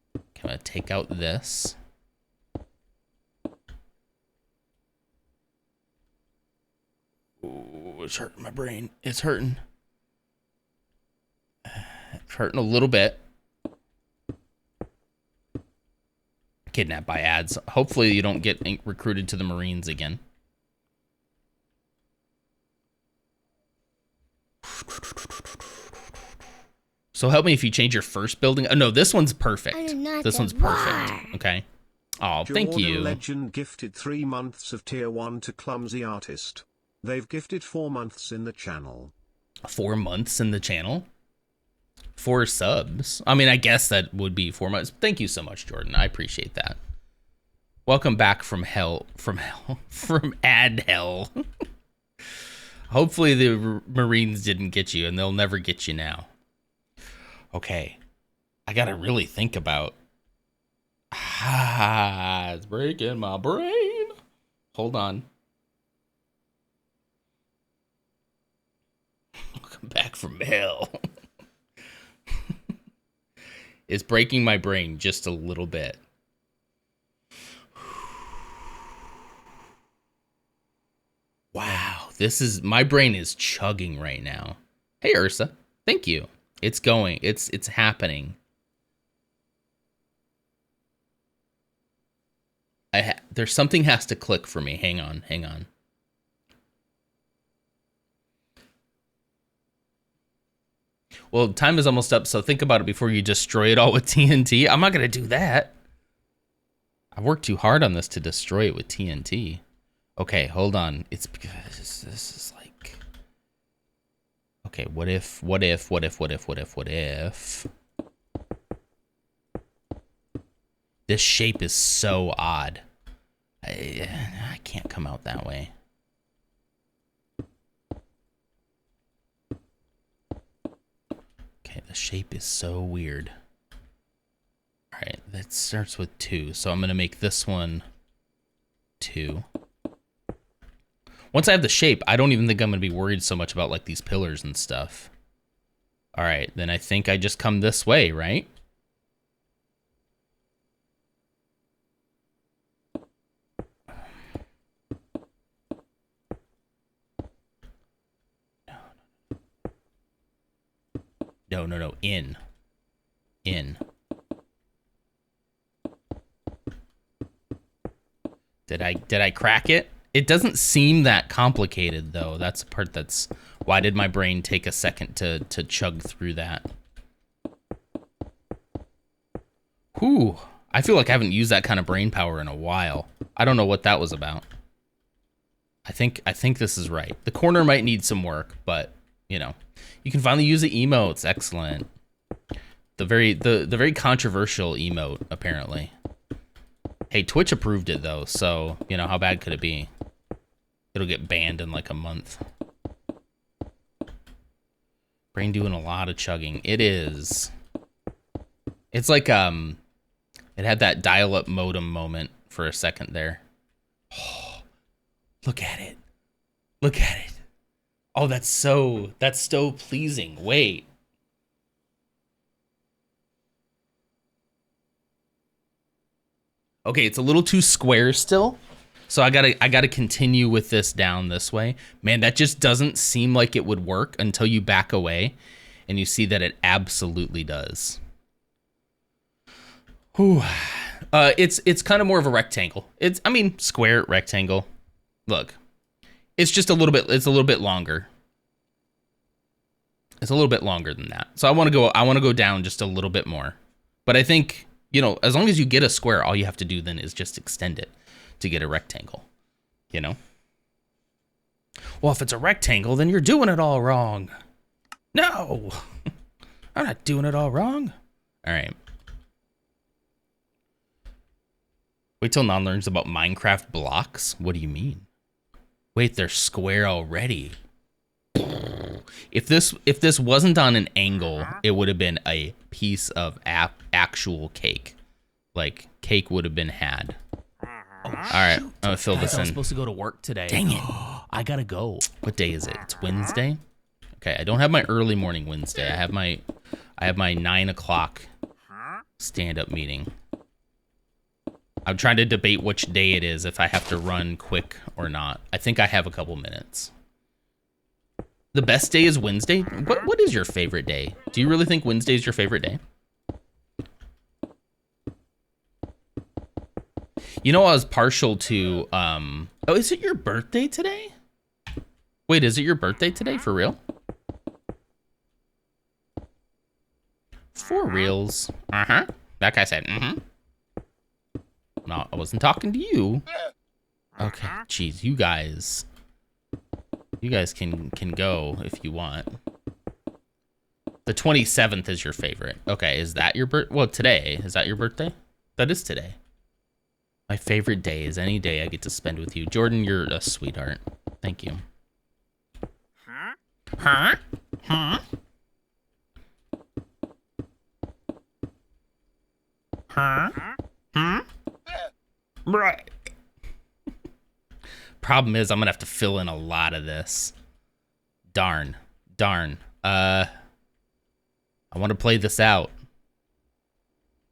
I'm gonna take out this. Ooh, it's hurting my brain. It's hurting. It's hurting a little bit. Kidnapped by ads. Hopefully you don't get recruited to the Marines again. So help me if you change your first building. Oh, no, this one's perfect. This one's perfect. Okay. Oh, thank you. Legend gifted 3 months of tier 1 to Clumsy Artist. They've gifted 4 months in the channel. 4 months in the channel? 4 subs. I mean, I guess that would be 4 months. Thank you so much, Jordan. I appreciate that. Welcome back from ad hell. Hopefully the Marines didn't get you, and they'll never get you now. Okay. I gotta really think about... it's breaking my brain. Hold on. Welcome back from hell. It's breaking my brain just a little bit. Wow, my brain is chugging right now. Hey Ursa, thank you. It's going, it's happening. There's something has to click for me. Hang on. Well, time is almost up, so think about it before you destroy it all with TNT. I'm not going to do that. I worked too hard on this to destroy it with TNT. Okay, hold on. It's because this is like... Okay, what if... This shape is so odd. I can't come out that way. Okay, the shape is so weird. All right, that starts with 2, so I'm gonna make this one 2. Once I have the shape, I don't even think I'm gonna be worried so much about like these pillars and stuff. All right, then I think I just come this way, right? No. In. Did I crack it? It doesn't seem that complicated though. That's the part that's why did my brain take a second to chug through that? Whew. I feel like I haven't used that kind of brain power in a while. I don't know what that was about. I think this is right. The corner might need some work, but you know, you can finally use the emotes. Excellent. The very controversial emote apparently. Hey, Twitch approved it though, so you know how bad could it be? It'll get banned in like a month. Brain doing a lot of chugging. It is. It's like it had that dial-up modem moment for a second there. Oh, look at it. Look at it. Oh, that's so pleasing. Wait. Okay, it's a little too square still. So I gotta continue with this down this way. Man, that just doesn't seem like it would work until you back away and you see that it absolutely does. Whew. It's kind of more of a rectangle. I mean square rectangle. Look. It's just a little bit longer. It's a little bit longer than that. So I want to go down just a little bit more. But I think, you know, as long as you get a square, all you have to do then is just extend it to get a rectangle, you know? Well, if it's a rectangle, then you're doing it all wrong. No, I'm not doing it all wrong. All right. Wait till Non learns about Minecraft blocks. What do you mean? Wait, they're square already. If this wasn't on an angle, it would have been a piece of actual cake. Like, cake would have been had. Oh, all right, I'm gonna fill this in. I'm supposed to go to work today. Dang it. I gotta go. What day is it? It's Wednesday? Okay, I don't have my early morning Wednesday. I have my 9 o'clock stand-up meeting. I'm trying to debate which day it is, if I have to run quick or not. I think I have a couple minutes. The best day is Wednesday? What is your favorite day? Do you really think Wednesday is your favorite day? You know, I was partial to, oh, is it your birthday today? Wait, is it your birthday today, for real? For reals. Uh-huh. That guy said, mm-hmm. No, I wasn't talking to you. Okay, jeez, you guys can go if you want. The 27th is your favorite. Okay, is that your well, today, is that your birthday? That is today. My favorite day is any day I get to spend with you. Jordan, you're a sweetheart. Thank you. Huh? Huh? Huh? Huh? Right. Problem is, I'm gonna have to fill in a lot of this. Darn. I want to play this out.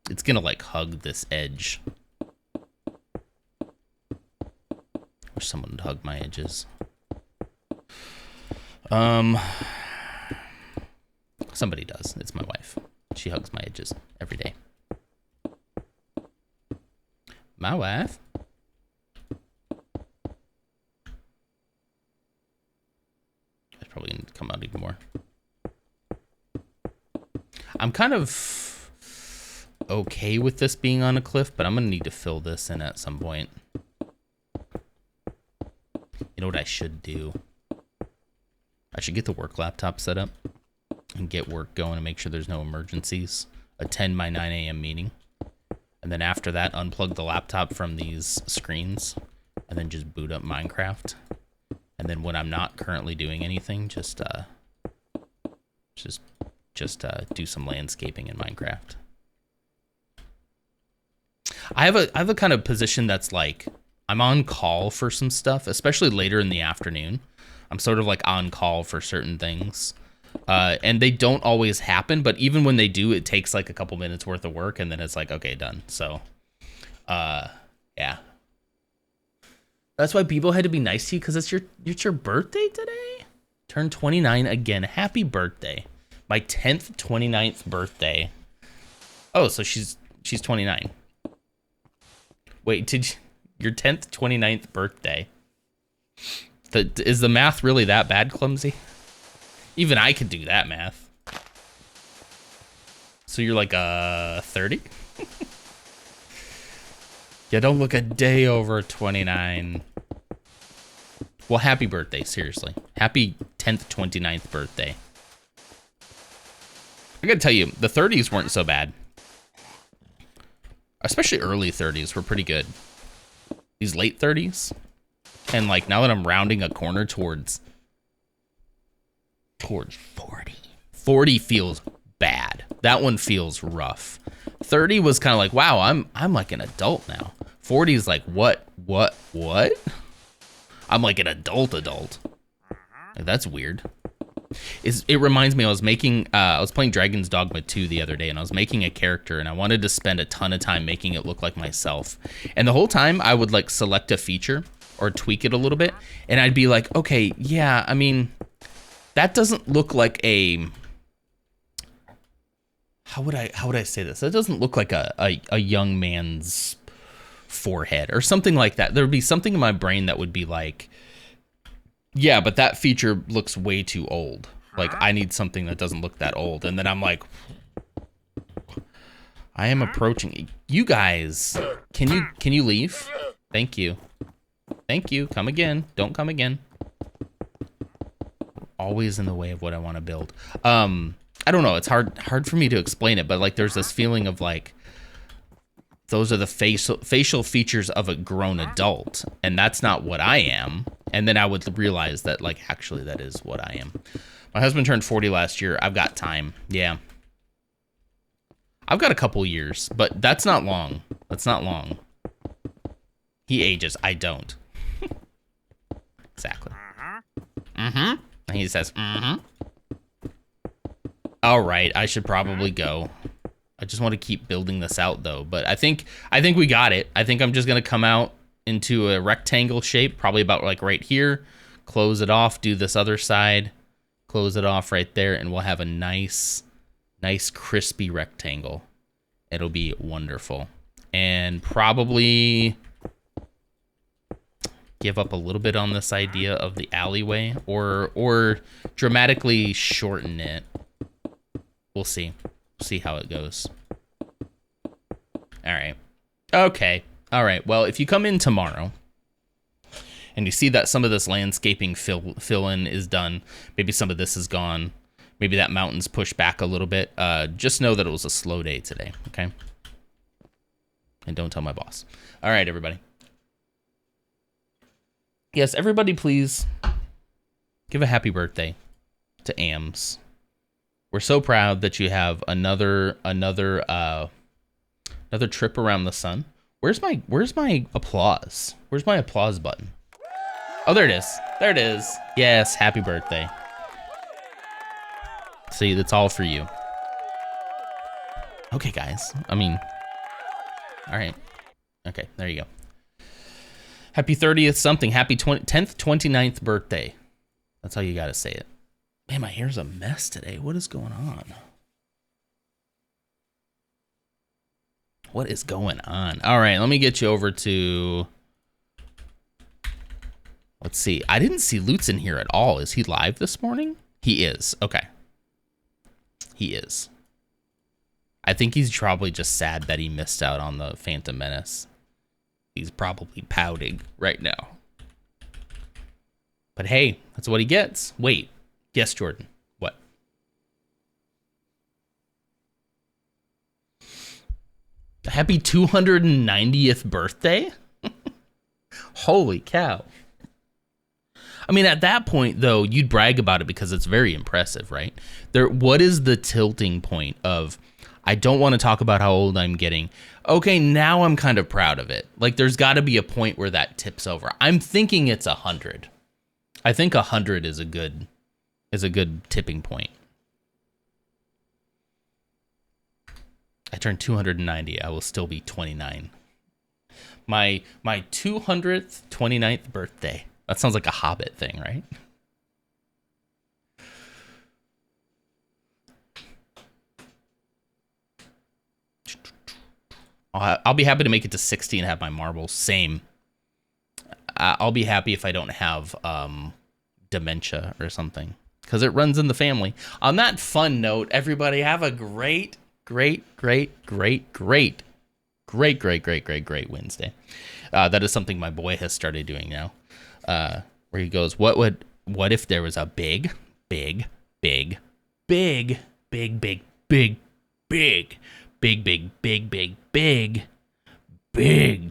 It's gonna like hug this edge. Or someone would hug my edges. Somebody does. It's my wife. She hugs my edges every day. My wife. That's probably gonna come out even more. I'm kind of okay with this being on a cliff, but I'm gonna need to fill this in at some point. You know what I should do? I should get the work laptop set up and get work going and make sure there's no emergencies. Attend my 9 a.m. meeting. And then after that, unplug the laptop from these screens and then just boot up Minecraft. And then when I'm not currently doing anything, just do some landscaping in Minecraft. I have a kind of position that's like, I'm on call for some stuff, especially later in the afternoon. I'm sort of like on call for certain things. And they don't always happen, but even when they do, it takes like a couple minutes worth of work and then it's like, okay, done. So, yeah. That's why people had to be nice to you, because it's your birthday today? Turn 29 again. Happy birthday. My 10th, 29th birthday. Oh, so she's 29. Wait, your 10th, 29th birthday? Is the math really that bad, Clumsy? Even I could do that math. So you're like 30? You don't look a day over 29. Well, happy birthday, seriously. Happy 10th, 29th birthday. I gotta tell you, the 30s weren't so bad. Especially early 30s were pretty good. These late 30s, and like now that I'm rounding a corner towards 40. 40 feels bad. That one feels rough. 30 was kind of like, wow, I'm like an adult now. 40 is like, what? I'm like an adult. Like, that's weird. It reminds me, I was playing Dragon's Dogma 2 the other day, and I was making a character, and I wanted to spend a ton of time making it look like myself. And the whole time I would like select a feature or tweak it a little bit, and I'd be like, okay, yeah, I mean, that doesn't look like a, how would I say this? That doesn't look like a young man's forehead or something like that. There would be something in my brain that would be like, yeah, but that feature looks way too old. Like, I need something that doesn't look that old. And then I'm like, I am approaching. You guys, can you leave? Thank you. Thank you. Come again. Don't come again. Always in the way of what I want to build. I don't know. It's hard for me to explain it, but like, there's this feeling of like, those are the facial features of a grown adult, and that's not what I am. And then I would realize that, like, actually that is what I am. My husband turned 40 last year. I've got time. Yeah. I've got a couple years, but that's not long. That's not long. He ages. I don't. Exactly. And he says, All right, I should probably go. I just want to keep building this out, though. But I think we got it. I think I'm just going to come out into a rectangle shape, probably about like right here, close it off, do this other side, close it off right there, and we'll have a nice crispy rectangle. It'll be wonderful. And probably give up a little bit on this idea of the alleyway, or dramatically shorten it. We'll see. See how it goes. All right. Okay. All right. Well, if you come in tomorrow and you see that some of this landscaping fill-in is done, maybe some of this is gone, maybe that mountain's pushed back a little bit, just know that it was a slow day today, okay? And don't tell my boss. All right, everybody. Yes, everybody, please give a happy birthday to Ams. We're so proud that you have another trip around the sun. Where's my applause? Where's my applause button? Oh, there it is. There it is. Yes, happy birthday. See, that's all for you. Okay, guys. I mean, all right. Okay, there you go. Happy 30th something. Happy 10th, 29th birthday. That's how you got to say it. Man, my hair's a mess today. What is going on? What is going on? All right, let me get you over to... Let's see. I didn't see Lutz in here at all. Is he live this morning? He is. Okay. He is. I think he's probably just sad that he missed out on the Phantom Menace. He's probably pouting right now. But hey, that's what he gets. Wait. Yes, Jordan. What? Happy 290th birthday? Holy cow. I mean, at that point, though, you'd brag about it because it's very impressive, right? What is the tilting point of, I don't want to talk about how old I'm getting. Okay, now I'm kind of proud of it. Like, there's got to be a point where that tips over. I'm thinking it's 100. I think 100 is a good tipping point. I turn 290. I will still be 29. My 200th, 29th birthday. That sounds like a Hobbit thing, right? I'll be happy to make it to 60 and have my marbles. Same. I'll be happy if I don't have dementia or something, because it runs in the family. On that fun note, everybody have a great Wednesday. That is something my boy has started doing now, where he goes, what if there was a big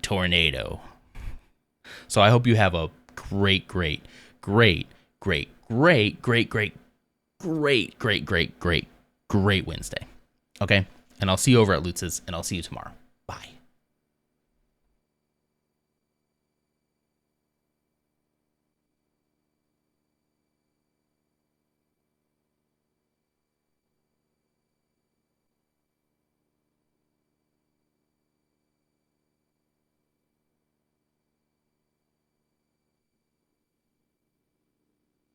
tornado. So I hope you have a great Wednesday. Okay? And I'll see you over at Lutz's, and I'll see you tomorrow. Bye.